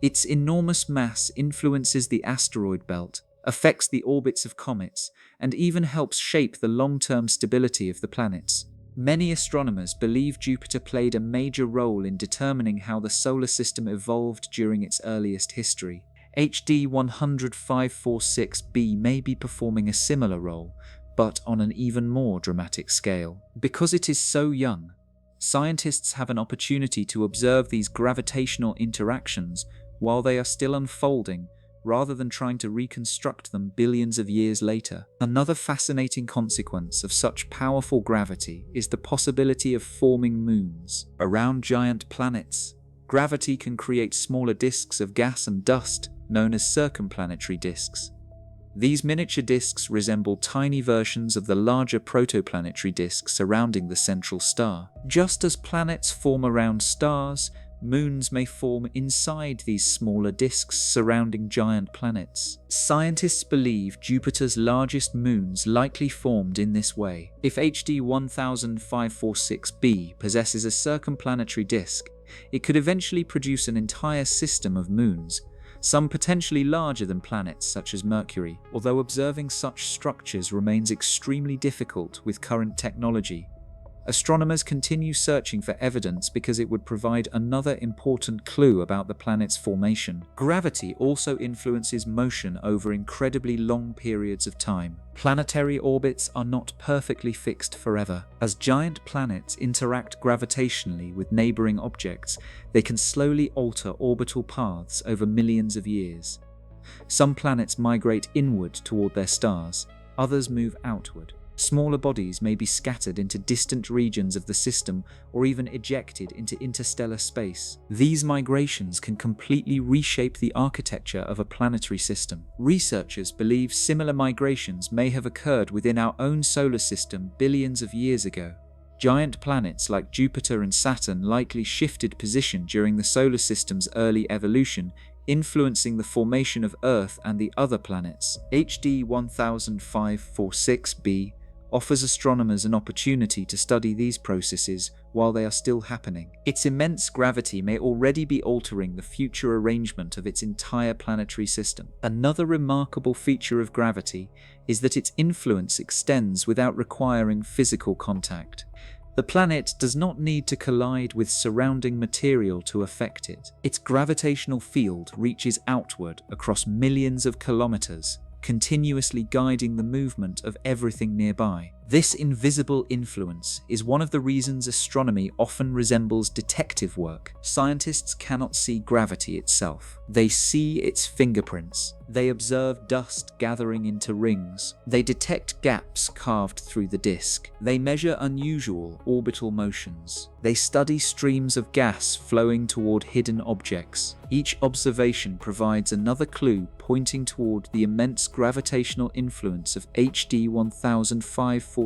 Speaker 1: Its enormous mass influences the asteroid belt, affects the orbits of comets, and even helps shape the long-term stability of the planets. Many astronomers believe Jupiter played a major role in determining how the solar system evolved during its earliest history. HD 10546b may be performing a similar role, but on an even more dramatic scale. Because it is so young, scientists have an opportunity to observe these gravitational interactions while they are still unfolding, rather than trying to reconstruct them billions of years later. Another fascinating consequence of such powerful gravity is the possibility of forming moons. Around giant planets, gravity can create smaller disks of gas and dust, known as circumplanetary disks. These miniature disks resemble tiny versions of the larger protoplanetary disk surrounding the central star. Just as planets form around stars, moons may form inside these smaller disks surrounding giant planets. Scientists believe Jupiter's largest moons likely formed in this way. If HD 10546b possesses a circumplanetary disk, it could eventually produce an entire system of moons, some potentially larger than planets such as Mercury. Although observing such structures remains extremely difficult with current technology, astronomers continue searching for evidence because it would provide another important clue about the planet's formation. Gravity also influences motion over incredibly long periods of time. Planetary orbits are not perfectly fixed forever. As giant planets interact gravitationally with neighboring objects, they can slowly alter orbital paths over millions of years. Some planets migrate inward toward their stars, others move outward. Smaller bodies may be scattered into distant regions of the system or even ejected into interstellar space. These migrations can completely reshape the architecture of a planetary system. Researchers believe similar migrations may have occurred within our own solar system billions of years ago. Giant planets like Jupiter and Saturn likely shifted position during the solar system's early evolution, influencing the formation of Earth and the other planets. HD 10546b offers astronomers an opportunity to study these processes while they are still happening. Its immense gravity may already be altering the future arrangement of its entire planetary system. Another remarkable feature of gravity is that its influence extends without requiring physical contact. The planet does not need to collide with surrounding material to affect it. Its gravitational field reaches outward across millions of kilometers, continuously guiding the movement of everything nearby. This invisible influence is one of the reasons astronomy often resembles detective work. Scientists cannot see gravity itself. They see its fingerprints. They observe dust gathering into rings. They detect gaps carved through the disk. They measure unusual orbital motions. They study streams of gas flowing toward hidden objects. Each observation provides another clue pointing toward the immense gravitational influence of HD 10546b.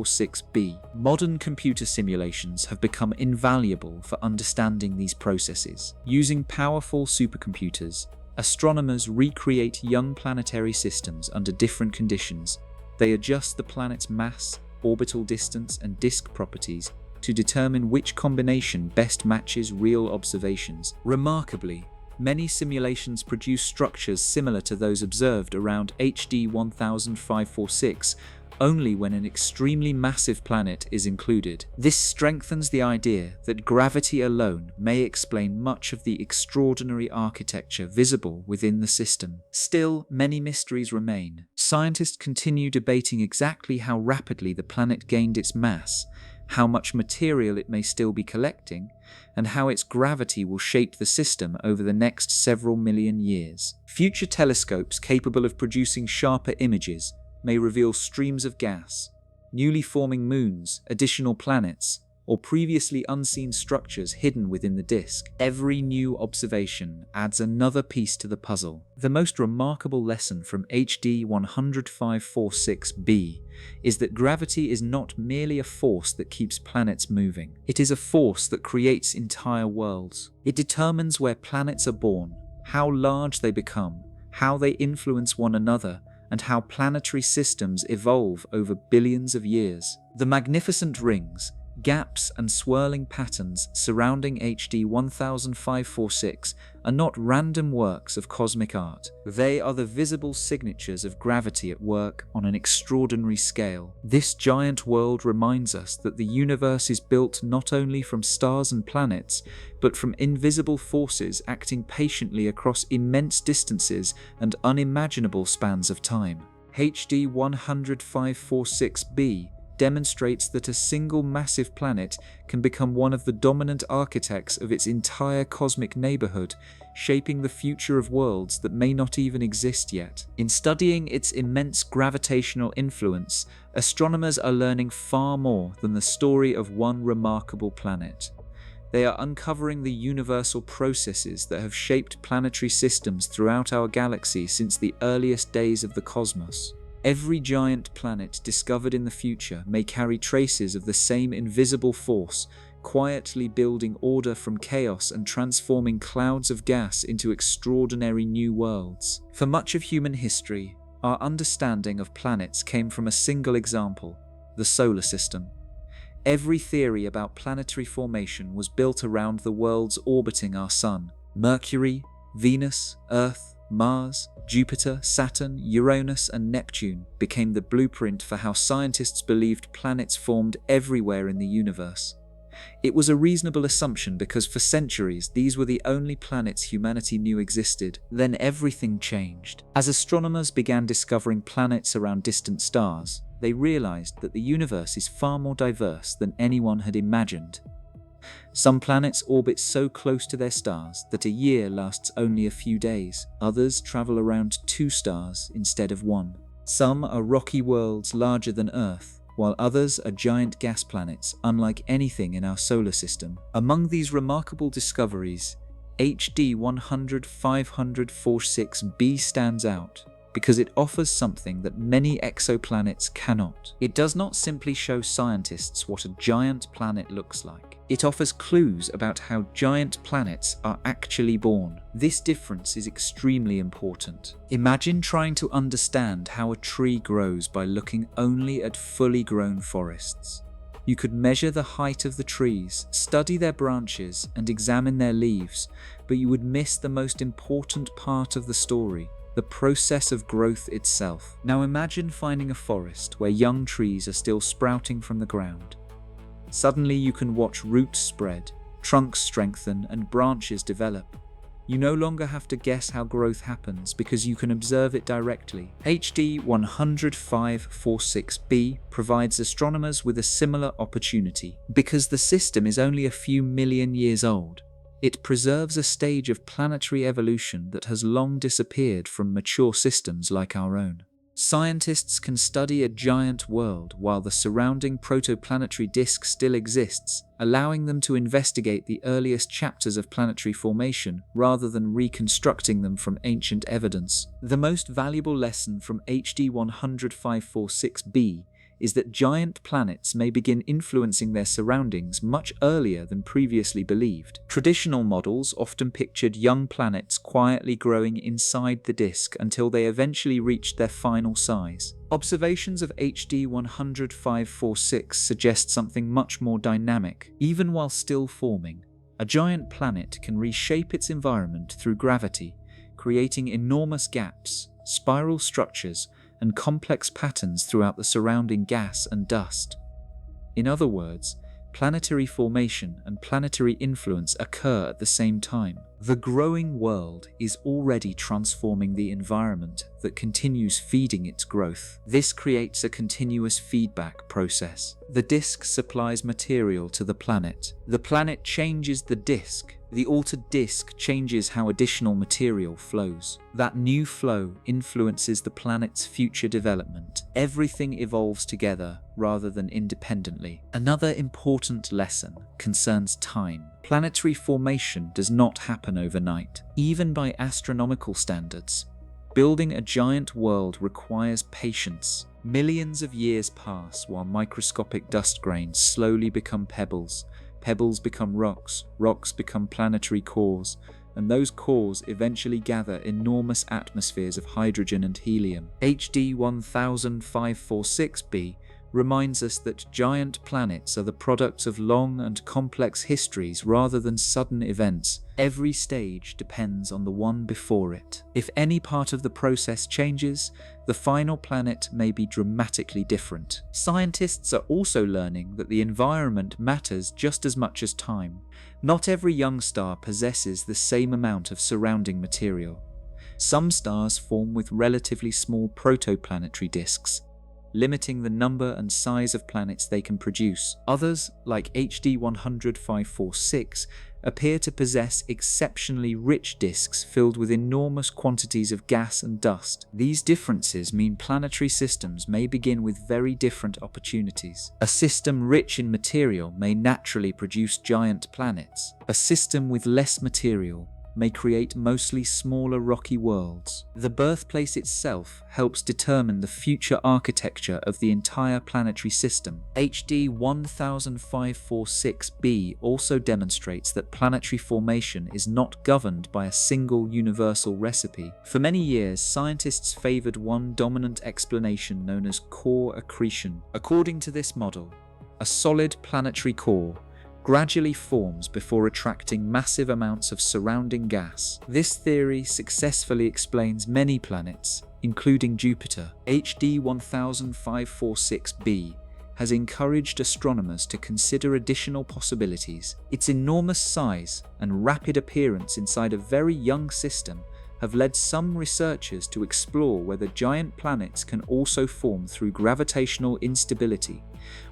Speaker 1: Modern computer simulations have become invaluable for understanding these processes. Using powerful supercomputers, astronomers recreate young planetary systems under different conditions. They adjust the planet's mass, orbital distance, and disk properties to determine which combination best matches real observations. Remarkably, many simulations produce structures similar to those observed around HD 10546, only when an extremely massive planet is included. This strengthens the idea that gravity alone may explain much of the extraordinary architecture visible within the system. Still, many mysteries remain. Scientists continue debating exactly how rapidly the planet gained its mass, how much material it may still be collecting, and how its gravity will shape the system over the next several million years. Future telescopes capable of producing sharper images may reveal streams of gas, newly forming moons, additional planets, or previously unseen structures hidden within the disk. Every new observation adds another piece to the puzzle. The most remarkable lesson from HD 10546b is that gravity is not merely a force that keeps planets moving. It is a force that creates entire worlds. It determines where planets are born, how large they become, how they influence one another, and how planetary systems evolve over billions of years. The magnificent rings, gaps, and swirling patterns surrounding HD 10546 are not random works of cosmic art. They are the visible signatures of gravity at work on an extraordinary scale. This giant world reminds us that the universe is built not only from stars and planets, but from invisible forces acting patiently across immense distances and unimaginable spans of time. HD 10546b demonstrates that a single massive planet can become one of the dominant architects of its entire cosmic neighborhood, shaping the future of worlds that may not even exist yet. In studying its immense gravitational influence, astronomers are learning far more than the story of one remarkable planet. They are uncovering the universal processes that have shaped planetary systems throughout our galaxy since the earliest days of the cosmos. Every giant planet discovered in the future may carry traces of the same invisible force, quietly building order from chaos and transforming clouds of gas into extraordinary new worlds. For much of human history, our understanding of planets came from a single example: the solar system. Every theory about planetary formation was built around the worlds orbiting our Sun. Mercury, Venus, Earth, Mars, Jupiter, Saturn, Uranus, and Neptune became the blueprint for how scientists believed planets formed everywhere in the universe. It was a reasonable assumption because for centuries these were the only planets humanity knew existed. Then everything changed. As astronomers began discovering planets around distant stars, they realized that the universe is far more diverse than anyone had imagined. Some planets orbit so close to their stars that a year lasts only a few days. Others travel around 2 stars instead of 1. Some are rocky worlds larger than Earth, while others are giant gas planets unlike anything in our solar system. Among these remarkable discoveries, HD 10546b stands out because it offers something that many exoplanets cannot. It does not simply show scientists what a giant planet looks like. It offers clues about how giant planets are actually born. This difference is extremely important. Imagine trying to understand how a tree grows by looking only at fully grown forests. You could measure the height of the trees, study their branches, and examine their leaves, but you would miss the most important part of the story: the process of growth itself. Now imagine finding a forest where young trees are still sprouting from the ground. Suddenly you can watch roots spread, trunks strengthen, and branches develop. You no longer have to guess how growth happens because you can observe it directly. HD 10546b provides astronomers with a similar opportunity. Because the system is only a few million years old, it preserves a stage of planetary evolution that has long disappeared from mature systems like our own. Scientists can study a giant world while the surrounding protoplanetary disk still exists, allowing them to investigate the earliest chapters of planetary formation rather than reconstructing them from ancient evidence. The most valuable lesson from HD 10546b is that giant planets may begin influencing their surroundings much earlier than previously believed. Traditional models often pictured young planets quietly growing inside the disk until they eventually reached their final size. Observations of HD 10546 suggest something much more dynamic. Even while still forming, a giant planet can reshape its environment through gravity, creating enormous gaps, spiral structures, and complex patterns throughout the surrounding gas and dust. In other words, planetary formation and planetary influence occur at the same time. The growing world is already transforming the environment that continues feeding its growth. This creates a continuous feedback process. The disk supplies material to the planet. The planet changes the disk, The altered disk changes how additional material flows. That new flow influences the planet's future development. Everything evolves together rather than independently. Another important lesson concerns time. Planetary formation does not happen overnight, even by astronomical standards. Building a giant world requires patience. Millions of years pass while microscopic dust grains slowly become pebbles. Pebbles become rocks, rocks become planetary cores, and those cores eventually gather enormous atmospheres of hydrogen and helium. HD 10546b reminds us that giant planets are the products of long and complex histories rather than sudden events. Every stage depends on the one before it. If any part of the process changes, the final planet may be dramatically different. Scientists are also learning that the environment matters just as much as time. Not every young star possesses the same amount of surrounding material. Some stars form with relatively small protoplanetary disks, limiting the number and size of planets they can produce. Others, like HD 10546, appear to possess exceptionally rich disks filled with enormous quantities of gas and dust. These differences mean planetary systems may begin with very different opportunities. A system rich in material may naturally produce giant planets. A system with less material may create mostly smaller rocky worlds. The birthplace itself helps determine the future architecture of the entire planetary system. HD 10546b also demonstrates that planetary formation is not governed by a single universal recipe. For many years, scientists favored one dominant explanation known as core accretion. According to this model, a solid planetary core gradually forms before attracting massive amounts of surrounding gas. This theory successfully explains many planets, including Jupiter. HD 10546b has encouraged astronomers to consider additional possibilities. Its enormous size and rapid appearance inside a very young system have led some researchers to explore whether giant planets can also form through gravitational instability,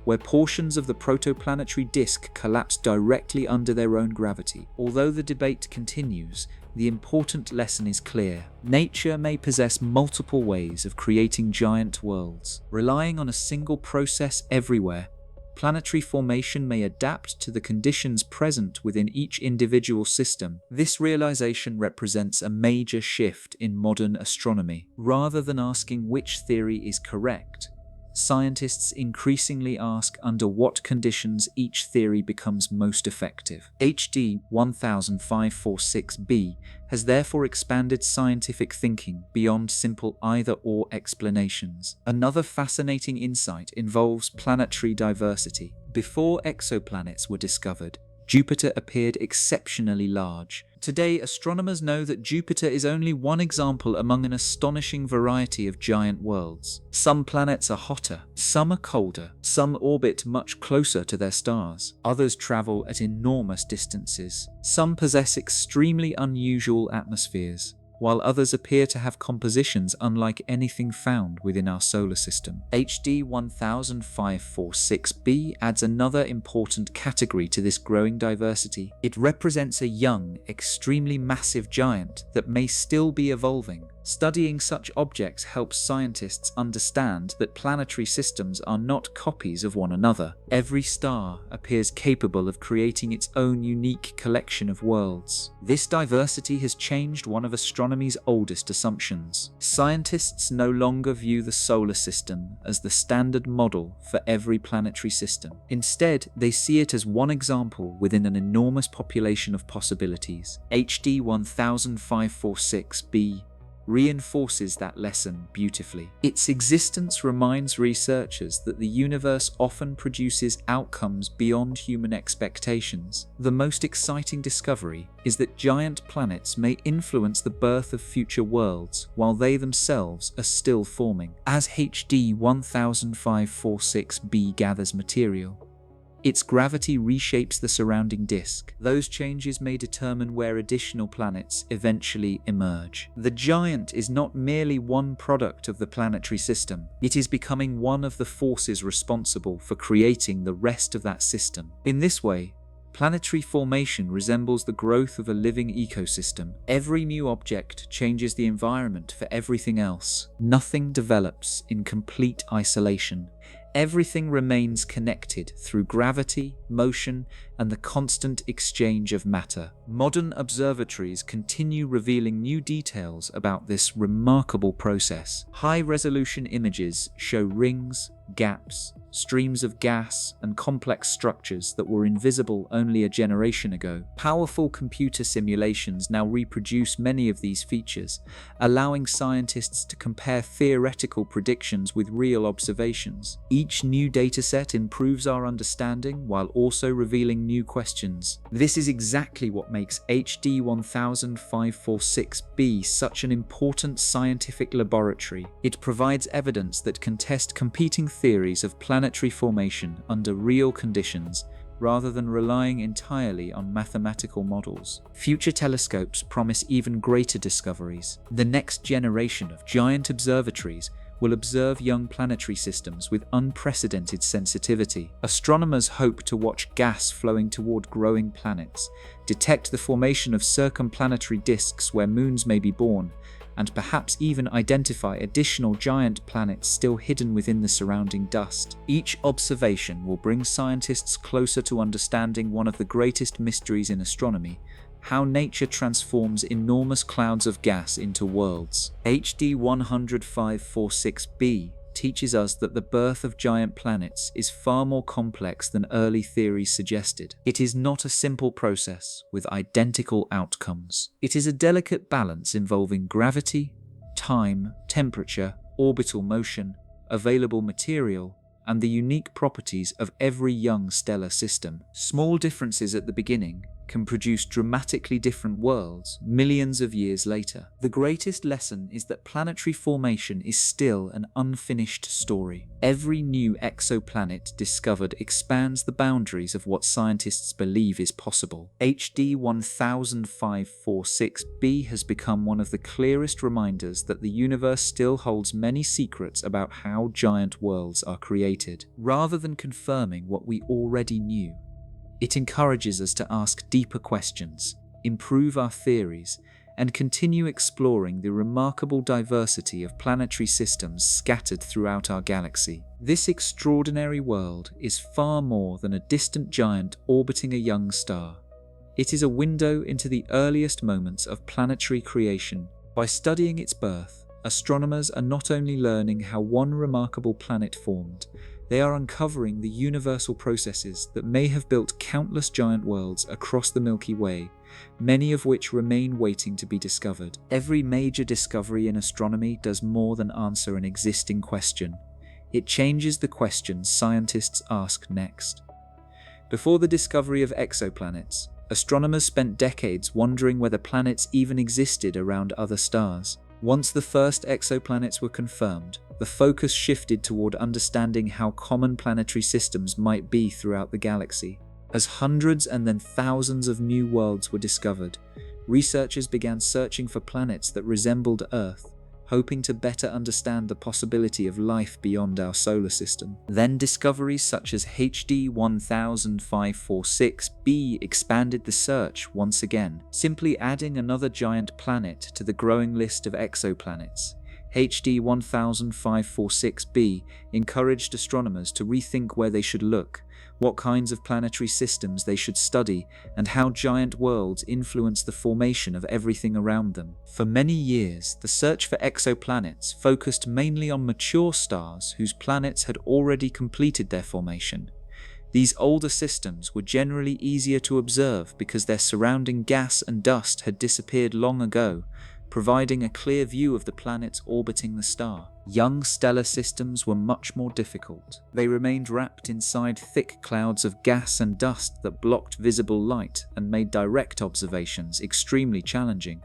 Speaker 1: where portions of the protoplanetary disk collapse directly under their own gravity. Although the debate continues, the important lesson is clear. Nature may possess multiple ways of creating giant worlds. Relying on a single process everywhere, planetary formation may adapt to the conditions present within each individual system. This realization represents a major shift in modern astronomy. Rather than asking which theory is correct, scientists increasingly ask under what conditions each theory becomes most effective. HD 10546b has therefore expanded scientific thinking beyond simple either-or explanations. Another fascinating insight involves planetary diversity. Before exoplanets were discovered, Jupiter appeared exceptionally large. Today, astronomers know that Jupiter is only one example among an astonishing variety of giant worlds. Some planets are hotter, some are colder, some orbit much closer to their stars. Others travel at enormous distances. Some possess extremely unusual atmospheres, while others appear to have compositions unlike anything found within our solar system. HD 10546b adds another important category to this growing diversity. It represents a young, extremely massive giant that may still be evolving. Studying such objects helps scientists understand that planetary systems are not copies of one another. Every star appears capable of creating its own unique collection of worlds. This diversity has changed one of astronomy's oldest assumptions. Scientists no longer view the solar system as the standard model for every planetary system. Instead, they see it as one example within an enormous population of possibilities. HD 10546b reinforces that lesson beautifully. Its existence reminds researchers that the universe often produces outcomes beyond human expectations. The most exciting discovery is that giant planets may influence the birth of future worlds while they themselves are still forming. As HD 10546b gathers material, its gravity reshapes the surrounding disk. Those changes may determine where additional planets eventually emerge. The giant is not merely one product of the planetary system. It is becoming one of the forces responsible for creating the rest of that system. In this way, Planetary formation resembles the growth of a living ecosystem. Every new object changes the environment for everything else. Nothing develops in complete isolation. Everything remains connected through gravity, motion, and the constant exchange of matter. Modern observatories continue revealing new details about this remarkable process. High-resolution images show rings, gaps, streams of gas, and complex structures that were invisible only a generation ago. Powerful computer simulations now reproduce many of these features, allowing scientists to compare theoretical predictions with real observations. Each new dataset improves our understanding while also revealing new questions. This is exactly what makes HD 10546b such an important scientific laboratory. It provides evidence that can test competing theories of planetary formation under real conditions, rather than relying entirely on mathematical models. Future telescopes promise even greater discoveries. The next generation of giant observatories will observe young planetary systems with unprecedented sensitivity. Astronomers hope to watch gas flowing toward growing planets, detect the formation of circumplanetary disks where moons may be born, and perhaps even identify additional giant planets still hidden within the surrounding dust. Each observation will bring scientists closer to understanding one of the greatest mysteries in astronomy: how nature transforms enormous clouds of gas into worlds. HD 10546b teaches us that the birth of giant planets is far more complex than early theories suggested. It is not a simple process with identical outcomes. It is a delicate balance involving gravity, time, temperature, orbital motion, available material, and the unique properties of every young stellar system. Small differences at the beginning can produce dramatically different worlds millions of years later. The greatest lesson is that planetary formation is still an unfinished story. Every new exoplanet discovered expands the boundaries of what scientists believe is possible. HD 10546b has become one of the clearest reminders that the universe still holds many secrets about how giant worlds are created. Rather than confirming what we already knew, it encourages us to ask deeper questions, improve our theories, and continue exploring the remarkable diversity of planetary systems scattered throughout our galaxy. This extraordinary world is far more than a distant giant orbiting a young star. It is a window into the earliest moments of planetary creation. By studying its birth, astronomers are not only learning how one remarkable planet formed, they are uncovering the universal processes that may have built countless giant worlds across the Milky Way, many of which remain waiting to be discovered. Every major discovery in astronomy does more than answer an existing question. It changes the questions scientists ask next. Before the discovery of exoplanets, astronomers spent decades wondering whether planets even existed around other stars. Once the first exoplanets were confirmed, the focus shifted toward understanding how common planetary systems might be throughout the galaxy. As hundreds and then thousands of new worlds were discovered, researchers began searching for planets that resembled Earth, hoping to better understand the possibility of life beyond our solar system. Then discoveries such as HD 10546b expanded the search once again, simply adding another giant planet to the growing list of exoplanets. HD 10546b encouraged astronomers to rethink where they should look, what kinds of planetary systems they should study, and how giant worlds influence the formation of everything around them. For many years, the search for exoplanets focused mainly on mature stars whose planets had already completed their formation. These older systems were generally easier to observe because their surrounding gas and dust had disappeared long ago, providing a clear view of the planets orbiting the star. Young stellar systems were much more difficult. They remained wrapped inside thick clouds of gas and dust that blocked visible light and made direct observations extremely challenging.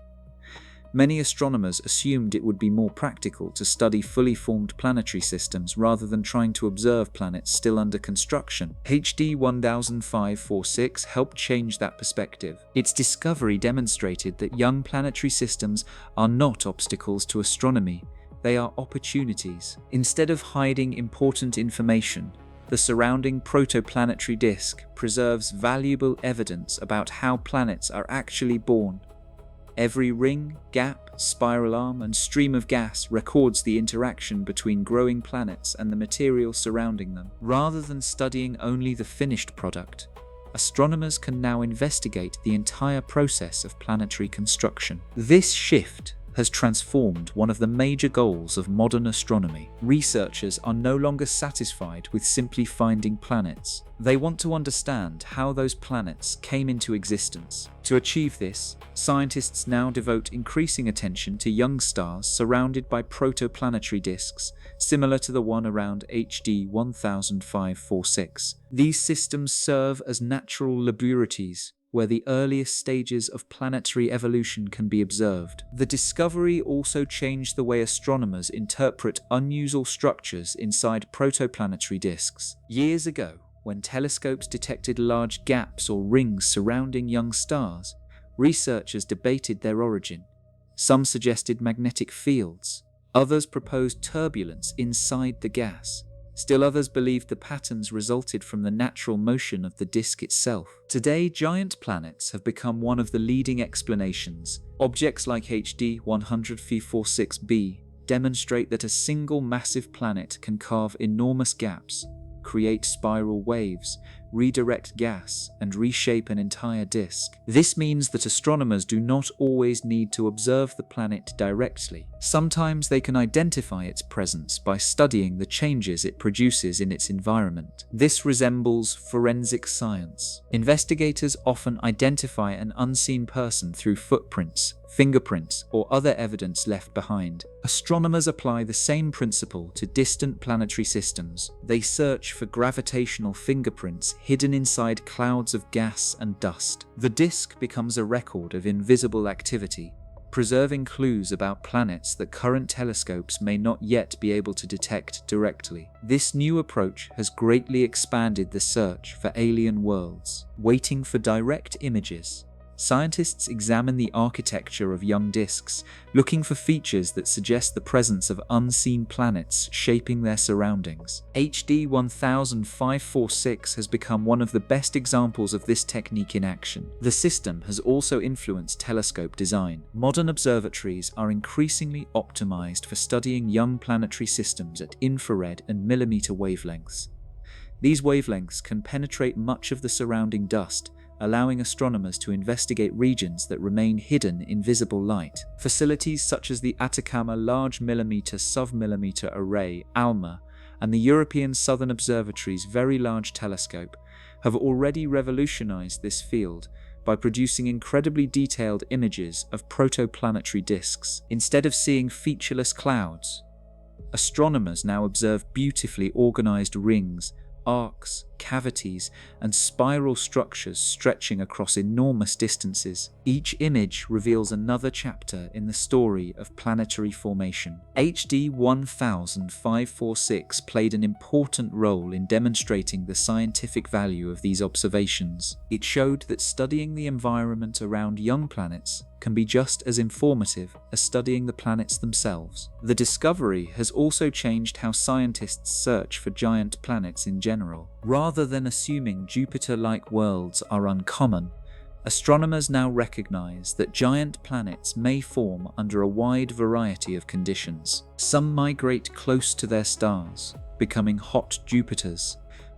Speaker 1: Many astronomers assumed it would be more practical to study fully formed planetary systems rather than trying to observe planets still under construction. HD 10546 helped change that perspective. Its discovery demonstrated that young planetary systems are not obstacles to astronomy, they are opportunities. Instead of hiding important information, The surrounding protoplanetary disk preserves valuable evidence about how planets are actually born. Every ring, gap, spiral arm, and stream of gas records the interaction between growing planets and the material surrounding them. Rather than studying only the finished product, astronomers can now investigate the entire process of planetary construction. This shift has transformed one of the major goals of modern astronomy. Researchers are no longer satisfied with simply finding planets. They want to understand how those planets came into existence. To achieve this, scientists now devote increasing attention to young stars surrounded by protoplanetary disks, similar to the one around HD 1546. These systems serve as natural laboratories where the earliest stages of planetary evolution can be observed. The discovery also changed the way astronomers interpret unusual structures inside protoplanetary disks. Years ago, when telescopes detected large gaps or rings surrounding young stars, researchers debated their origin. Some suggested magnetic fields, others proposed turbulence inside the gas. Still others believed the patterns resulted from the natural motion of the disk itself. Today, giant planets have become one of the leading explanations. Objects like HD 100F46b demonstrate that a single massive planet can carve enormous gaps, create spiral waves, redirect gas, and reshape an entire disk. This means that astronomers do not always need to observe the planet directly. Sometimes they can identify its presence by studying the changes it produces in its environment. This resembles forensic science. Investigators often identify an unseen person through footprints, fingerprints, or other evidence left behind. Astronomers apply the same principle to distant planetary systems. They search for gravitational fingerprints hidden inside clouds of gas and dust. The disk becomes a record of invisible activity, preserving clues about planets that current telescopes may not yet be able to detect directly. This new approach has greatly expanded the search for alien worlds. Waiting for direct images, scientists examine the architecture of young disks, looking for features that suggest the presence of unseen planets shaping their surroundings. HD 1546 has become one of the best examples of this technique in action. The system has also influenced telescope design. Modern observatories are increasingly optimized for studying young planetary systems at infrared and millimeter wavelengths. These wavelengths can penetrate much of the surrounding dust, allowing astronomers to investigate regions that remain hidden in visible light. Facilities such as the Atacama Large Millimeter Submillimeter Array (ALMA) and the European Southern Observatory's Very Large Telescope have already revolutionized this field by producing incredibly detailed images of protoplanetary disks. Instead of seeing featureless clouds, astronomers now observe beautifully organized rings, arcs, cavities, and spiral structures stretching across enormous distances. Each image reveals another chapter in the story of planetary formation. HD 1546 played an important role in demonstrating the scientific value of these observations. It showed that studying the environment around young planets can be just as informative as studying the planets themselves. The discovery has also changed how scientists search for giant planets in general. Rather than assuming Jupiter-like worlds are uncommon, astronomers now recognize that giant planets may form under a wide variety of conditions. Some migrate close to their stars, becoming hot Jupiters.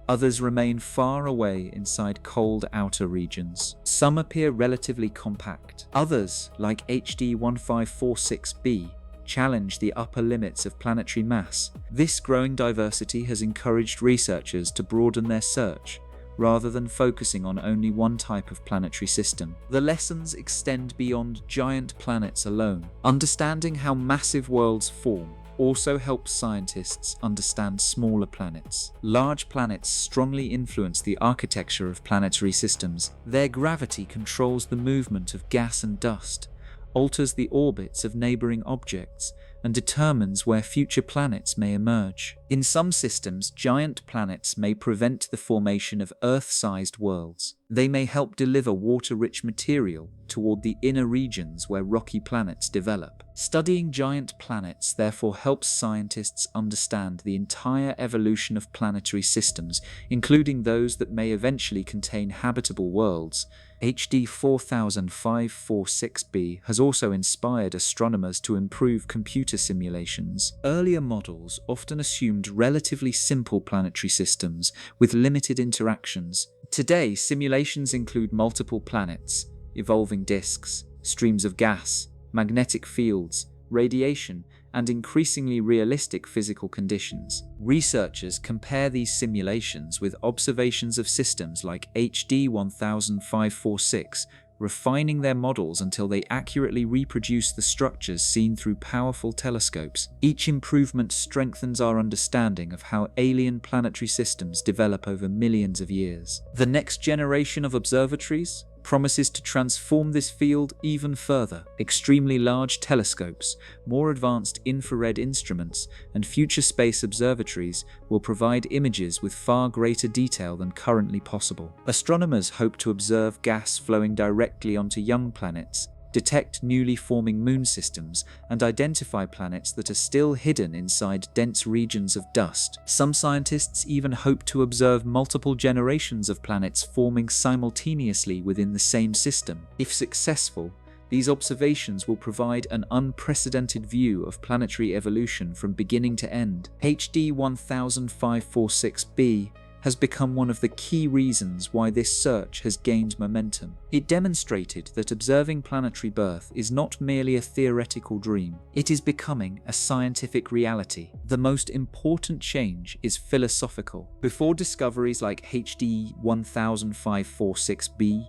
Speaker 1: Others remain far away inside cold outer regions. Some appear relatively compact. Others, like HD 1546b, challenge the upper limits of planetary mass. This growing diversity has encouraged researchers to broaden their search, rather than focusing on only one type of planetary system. The lessons extend beyond giant planets alone. Understanding how massive worlds form also helps scientists understand smaller planets. Large planets strongly influence the architecture of planetary systems. Their gravity controls the movement of gas and dust, alters the orbits of neighboring objects, and determines where future planets may emerge. In some systems, giant planets may prevent the formation of Earth-sized worlds. They may help deliver water-rich material toward the inner regions where rocky planets develop. Studying giant planets therefore helps scientists understand the entire evolution of planetary systems, including those that may eventually contain habitable worlds. HD 4546b has also inspired astronomers to improve computer simulations. Earlier models often assumed relatively simple planetary systems with limited interactions. Today, simulations include multiple planets, evolving disks, streams of gas, magnetic fields, radiation, and increasingly realistic physical conditions. Researchers compare these simulations with observations of systems like HD 1546, refining their models until they accurately reproduce the structures seen through powerful telescopes. Each improvement strengthens our understanding of how alien planetary systems develop over millions of years. The next generation of observatories promises to transform this field even further. Extremely large telescopes, more advanced infrared instruments, and future space observatories will provide images with far greater detail than currently possible. Astronomers hope to observe gas flowing directly onto young planets, detect newly forming moon systems, and identify planets that are still hidden inside dense regions of dust. Some scientists even hope to observe multiple generations of planets forming simultaneously within the same system. If successful, these observations will provide an unprecedented view of planetary evolution from beginning to end. HD 1546b has become one of the key reasons why this search has gained momentum. It demonstrated that observing planetary birth is not merely a theoretical dream, it is becoming a scientific reality. The most important change is philosophical. Before discoveries like HD 1546b,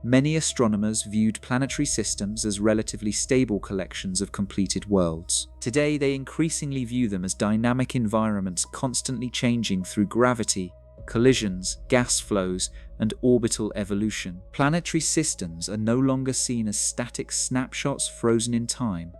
Speaker 1: many astronomers viewed planetary systems as relatively stable collections of completed worlds. Today, they increasingly view them as dynamic environments constantly changing through gravity, collisions, gas flows, and orbital evolution. Planetary systems are no longer seen as static snapshots frozen in time.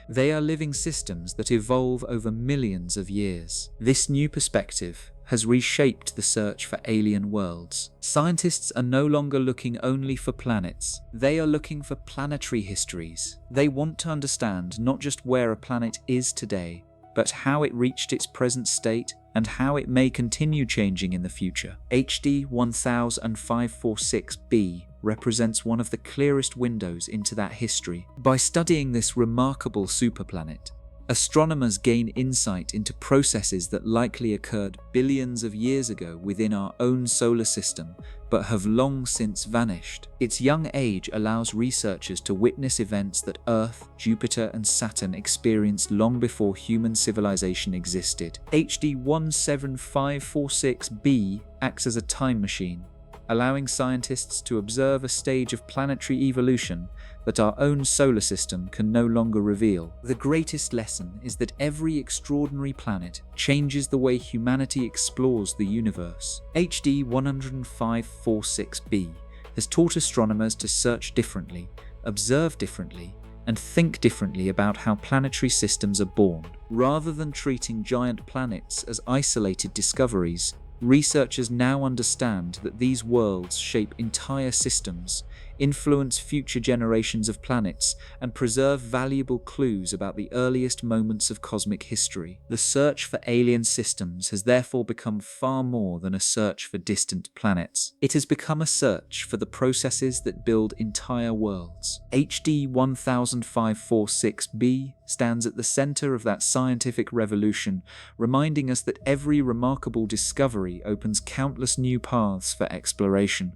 Speaker 1: They are living systems that evolve over millions of years. This new perspective has reshaped the search for alien worlds. Scientists are no longer looking only for planets. They are looking for planetary histories. They want to understand not just where a planet is today, but how it reached its present state and how it may continue changing in the future. HD 1546b represents one of the clearest windows into that history. By studying this remarkable superplanet, astronomers gain insight into processes that likely occurred billions of years ago within our own solar system, but have long since vanished. Its young age allows researchers to witness events that Earth, Jupiter, and Saturn experienced long before human civilization existed. HD 17546b acts as a time machine, allowing scientists to observe a stage of planetary evolution that our own solar system can no longer reveal. The greatest lesson is that every extraordinary planet changes the way humanity explores the universe. HD 10546b has taught astronomers to search differently, observe differently, and think differently about how planetary systems are born. Rather than treating giant planets as isolated discoveries, researchers now understand that these worlds shape entire systems, influence future generations of planets, and preserve valuable clues about the earliest moments of cosmic history. The search for alien systems has therefore become far more than a search for distant planets. It has become a search for the processes that build entire worlds. HD 10546b stands at the center of that scientific revolution, reminding us that every remarkable discovery opens countless new paths for exploration.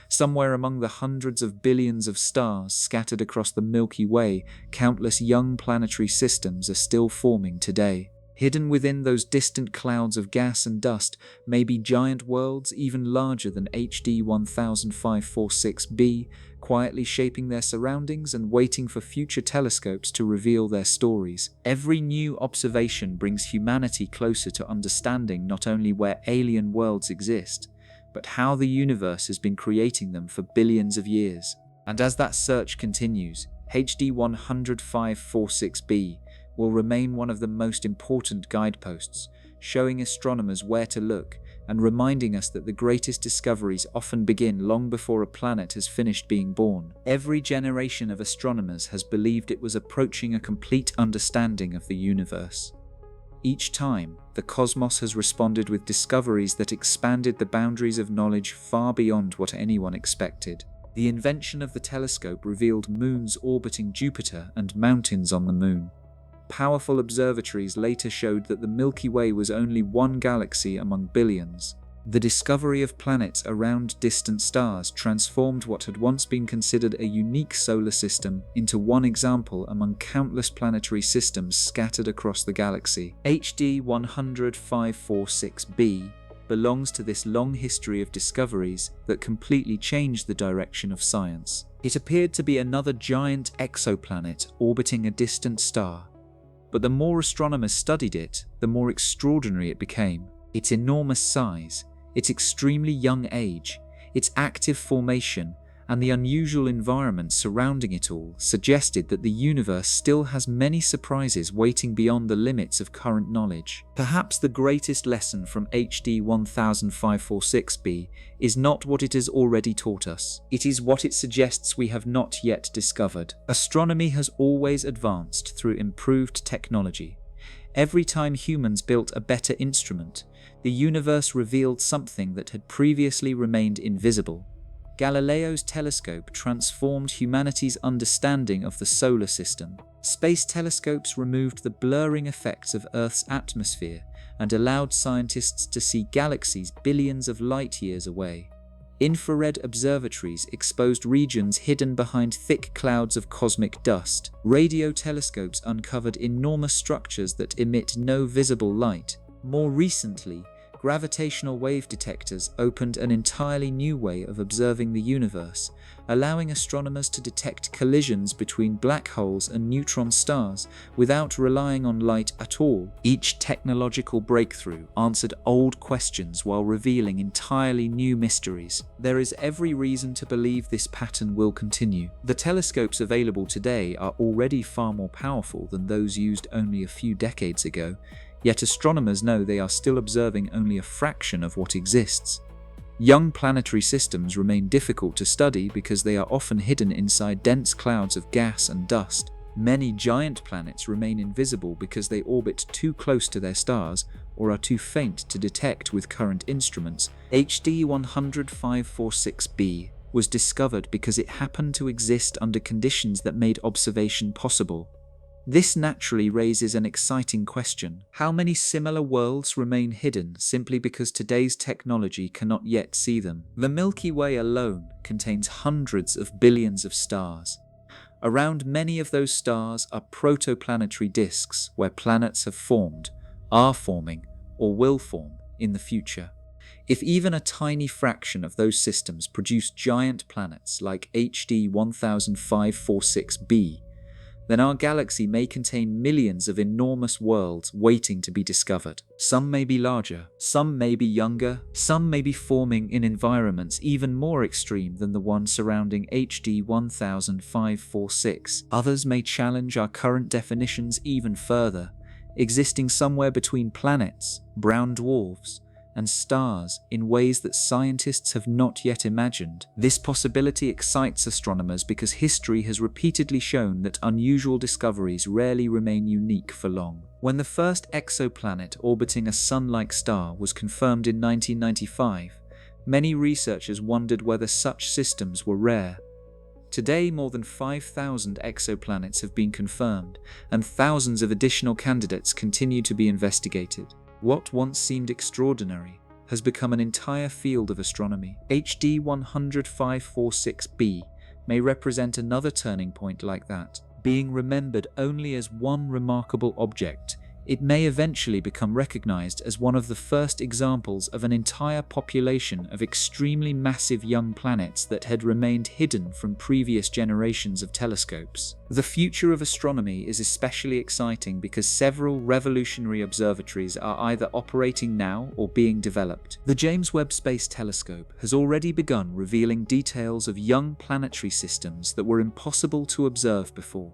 Speaker 1: Somewhere among the hundreds of billions of stars scattered across the Milky Way, countless young planetary systems are still forming today. Hidden within those distant clouds of gas and dust may be giant worlds even larger than HD 10546b, quietly shaping their surroundings and waiting for future telescopes to reveal their stories. Every new observation brings humanity closer to understanding not only where alien worlds exist, but how the universe has been creating them for billions of years. And as that search continues, HD 10546b will remain one of the most important guideposts, showing astronomers where to look and reminding us that the greatest discoveries often begin long before a planet has finished being born. Every generation of astronomers has believed it was approaching a complete understanding of the universe. Each time, the cosmos has responded with discoveries that expanded the boundaries of knowledge far beyond what anyone expected. The invention of the telescope revealed moons orbiting Jupiter and mountains on the moon. Powerful observatories later showed that the Milky Way was only one galaxy among billions. The discovery of planets around distant stars transformed what had once been considered a unique solar system into one example among countless planetary systems scattered across the galaxy. HD 10546b belongs to this long history of discoveries that completely changed the direction of science. It appeared to be another giant exoplanet orbiting a distant star. But the more astronomers studied it, the more extraordinary it became. Its enormous size, its extremely young age, its active formation, and the unusual environment surrounding it all suggested that the universe still has many surprises waiting beyond the limits of current knowledge. Perhaps the greatest lesson from HD 10546b is not what it has already taught us. It is what it suggests we have not yet discovered. Astronomy has always advanced through improved technology. Every time humans built a better instrument, the universe revealed something that had previously remained invisible. Galileo's telescope transformed humanity's understanding of the solar system. Space telescopes removed the blurring effects of Earth's atmosphere and allowed scientists to see galaxies billions of light years away. Infrared observatories exposed regions hidden behind thick clouds of cosmic dust. Radio telescopes uncovered enormous structures that emit no visible light. More recently, gravitational wave detectors opened an entirely new way of observing the universe, allowing astronomers to detect collisions between black holes and neutron stars without relying on light at all. Each technological breakthrough answered old questions while revealing entirely new mysteries. There is every reason to believe this pattern will continue. The telescopes available today are already far more powerful than those used only a few decades ago, yet astronomers know they are still observing only a fraction of what exists. Young planetary systems remain difficult to study because they are often hidden inside dense clouds of gas and dust. Many giant planets remain invisible because they orbit too close to their stars or are too faint to detect with current instruments. HD 10546b was discovered because it happened to exist under conditions that made observation possible. This naturally raises an exciting question. How many similar worlds remain hidden simply because today's technology cannot yet see them? The Milky Way alone contains hundreds of billions of stars. Around many of those stars are protoplanetary disks where planets have formed, are forming, or will form in the future. If even a tiny fraction of those systems produce giant planets like HD 10546b, then our galaxy may contain millions of enormous worlds waiting to be discovered. Some may be larger, some may be younger, some may be forming in environments even more extreme than the one surrounding HD 10546. Others may challenge our current definitions even further, existing somewhere between planets, brown dwarfs, and stars in ways that scientists have not yet imagined. This possibility excites astronomers because history has repeatedly shown that unusual discoveries rarely remain unique for long. When the first exoplanet orbiting a sun-like star was confirmed in 1995, many researchers wondered whether such systems were rare. Today, more than 5,000 exoplanets have been confirmed, and thousands of additional candidates continue to be investigated. What once seemed extraordinary has become an entire field of astronomy. HD 10546b may represent another turning point like that. Being remembered only as one remarkable object, it may eventually become recognized as one of the first examples of an entire population of extremely massive young planets that had remained hidden from previous generations of telescopes. The future of astronomy is especially exciting because several revolutionary observatories are either operating now or being developed. The James Webb Space Telescope has already begun revealing details of young planetary systems that were impossible to observe before.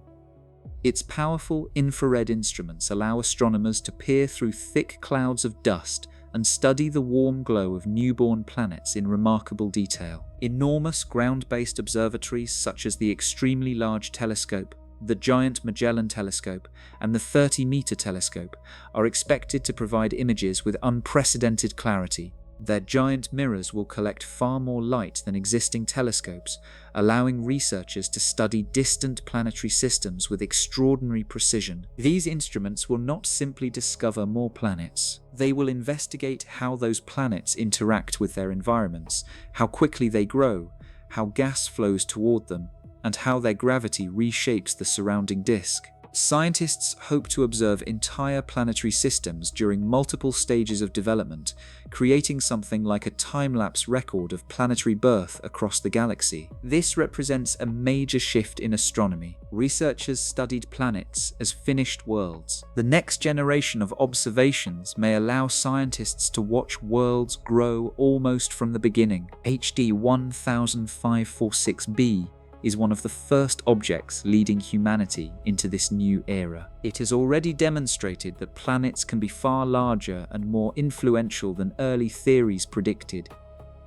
Speaker 1: Its powerful infrared instruments allow astronomers to peer through thick clouds of dust and study the warm glow of newborn planets in remarkable detail. Enormous ground-based observatories such as the Extremely Large Telescope, the Giant Magellan Telescope, and the 30-meter telescope are expected to provide images with unprecedented clarity. Their giant mirrors will collect far more light than existing telescopes, allowing researchers to study distant planetary systems with extraordinary precision. These instruments will not simply discover more planets. They will investigate how those planets interact with their environments, how quickly they grow, how gas flows toward them, and how their gravity reshapes the surrounding disk. Scientists hope to observe entire planetary systems during multiple stages of development, creating something like a time-lapse record of planetary birth across the galaxy. This represents a major shift in astronomy. Researchers studied planets as finished worlds. The next generation of observations may allow scientists to watch worlds grow almost from the beginning. HD 10546b is one of the first objects leading humanity into this new era. It has already demonstrated that planets can be far larger and more influential than early theories predicted.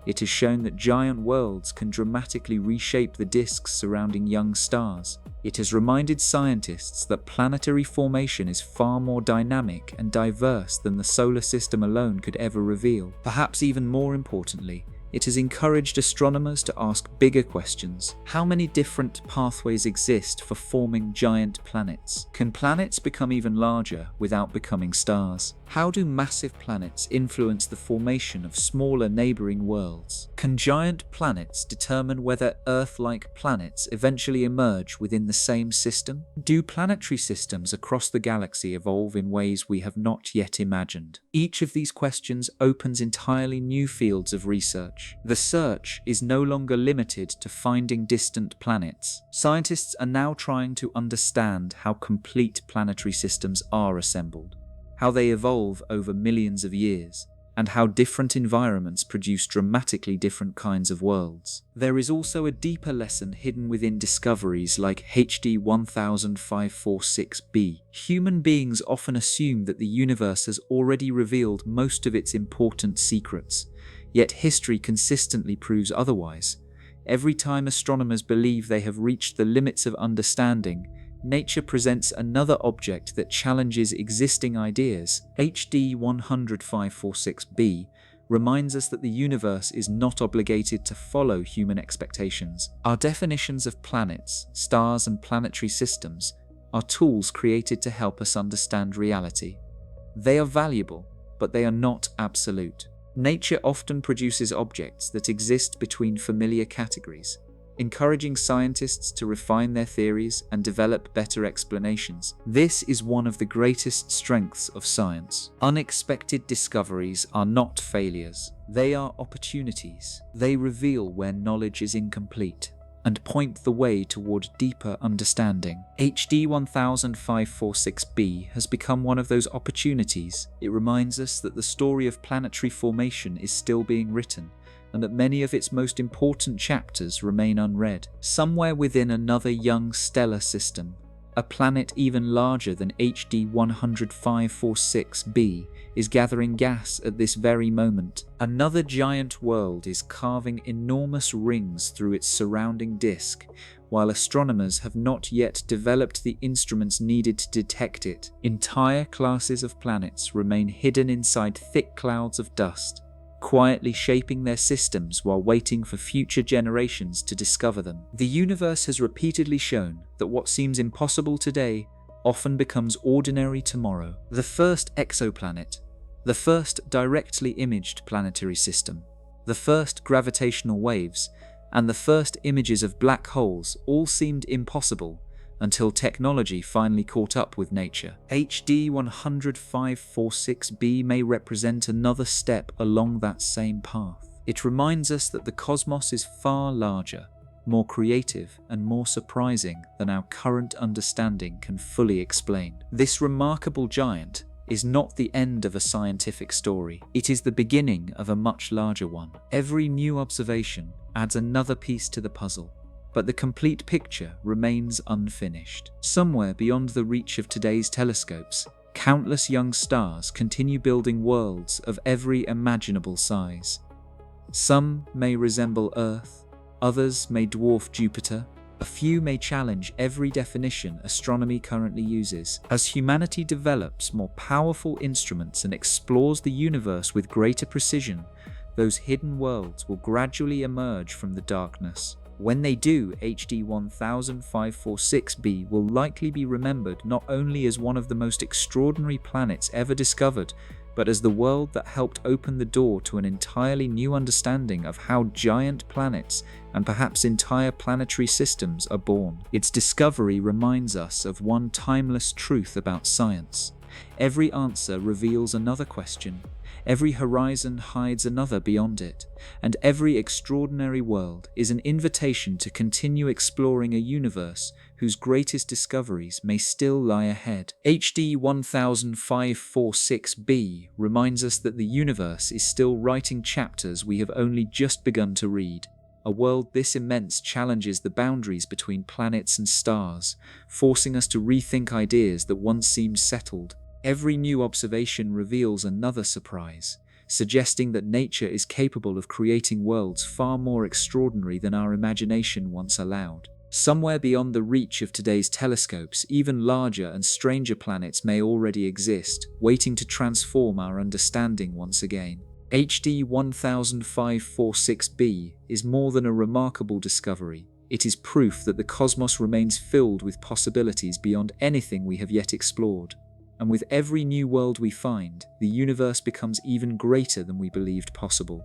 Speaker 1: It has shown that giant worlds can dramatically reshape the disks surrounding young stars. It has reminded scientists that planetary formation is far more dynamic and diverse than the solar system alone could ever reveal. Perhaps even more importantly, it has encouraged astronomers to ask bigger questions. How many different pathways exist for forming giant planets? Can planets become even larger without becoming stars? How do massive planets influence the formation of smaller neighboring worlds? Can giant planets determine whether Earth-like planets eventually emerge within the same system? Do planetary systems across the galaxy evolve in ways we have not yet imagined? Each of these questions opens entirely new fields of research. The search is no longer limited to finding distant planets. Scientists are now trying to understand how complete planetary systems are assembled, how they evolve over millions of years, and how different environments produce dramatically different kinds of worlds. There is also a deeper lesson hidden within discoveries like HD 10546b. Human beings often assume that the universe has already revealed most of its important secrets, yet history consistently proves otherwise. Every time astronomers believe they have reached the limits of understanding, nature presents another object that challenges existing ideas. HD 10546b reminds us that the universe is not obligated to follow human expectations. Our definitions of planets, stars, and planetary systems are tools created to help us understand reality. They are valuable, but they are not absolute. Nature often produces objects that exist between familiar categories, encouraging scientists to refine their theories and develop better explanations. This is one of the greatest strengths of science. Unexpected discoveries are not failures. They are opportunities. They reveal where knowledge is incomplete and point the way toward deeper understanding. HD 10546b has become one of those opportunities. It reminds us that the story of planetary formation is still being written, and that many of its most important chapters remain unread. Somewhere within another young stellar system, a planet even larger than HD 10546b is gathering gas at this very moment. Another giant world is carving enormous rings through its surrounding disk, while astronomers have not yet developed the instruments needed to detect it. Entire classes of planets remain hidden inside thick clouds of dust, quietly shaping their systems while waiting for future generations to discover them. The universe has repeatedly shown that what seems impossible today often becomes ordinary tomorrow. The first exoplanet, the first directly imaged planetary system, the first gravitational waves, and the first images of black holes all seemed impossible until technology finally caught up with nature. HD 10546b may represent another step along that same path. It reminds us that the cosmos is far larger, more creative, and more surprising than our current understanding can fully explain. This remarkable giant is not the end of a scientific story. It is the beginning of a much larger one. Every new observation adds another piece to the puzzle, But the complete picture remains unfinished. Somewhere beyond the reach of today's telescopes, countless young stars continue building worlds of every imaginable size. Some may resemble Earth, others may dwarf Jupiter, a few may challenge every definition astronomy currently uses. As humanity develops more powerful instruments and explores the universe with greater precision, those hidden worlds will gradually emerge from the darkness. When they do, HD 10546b will likely be remembered not only as one of the most extraordinary planets ever discovered, but as the world that helped open the door to an entirely new understanding of how giant planets and perhaps entire planetary systems are born. Its discovery reminds us of one timeless truth about science. Every answer reveals another question, every horizon hides another beyond it, and every extraordinary world is an invitation to continue exploring a universe whose greatest discoveries may still lie ahead. HD 10546b reminds us that the universe is still writing chapters we have only just begun to read. A world this immense challenges the boundaries between planets and stars, forcing us to rethink ideas that once seemed settled. Every new observation reveals another surprise, suggesting that nature is capable of creating worlds far more extraordinary than our imagination once allowed. Somewhere beyond the reach of today's telescopes, even larger and stranger planets may already exist, waiting to transform our understanding once again. HD 10546b is more than a remarkable discovery. It is proof that the cosmos remains filled with possibilities beyond anything we have yet explored. And with every new world we find, the universe becomes even greater than we believed possible.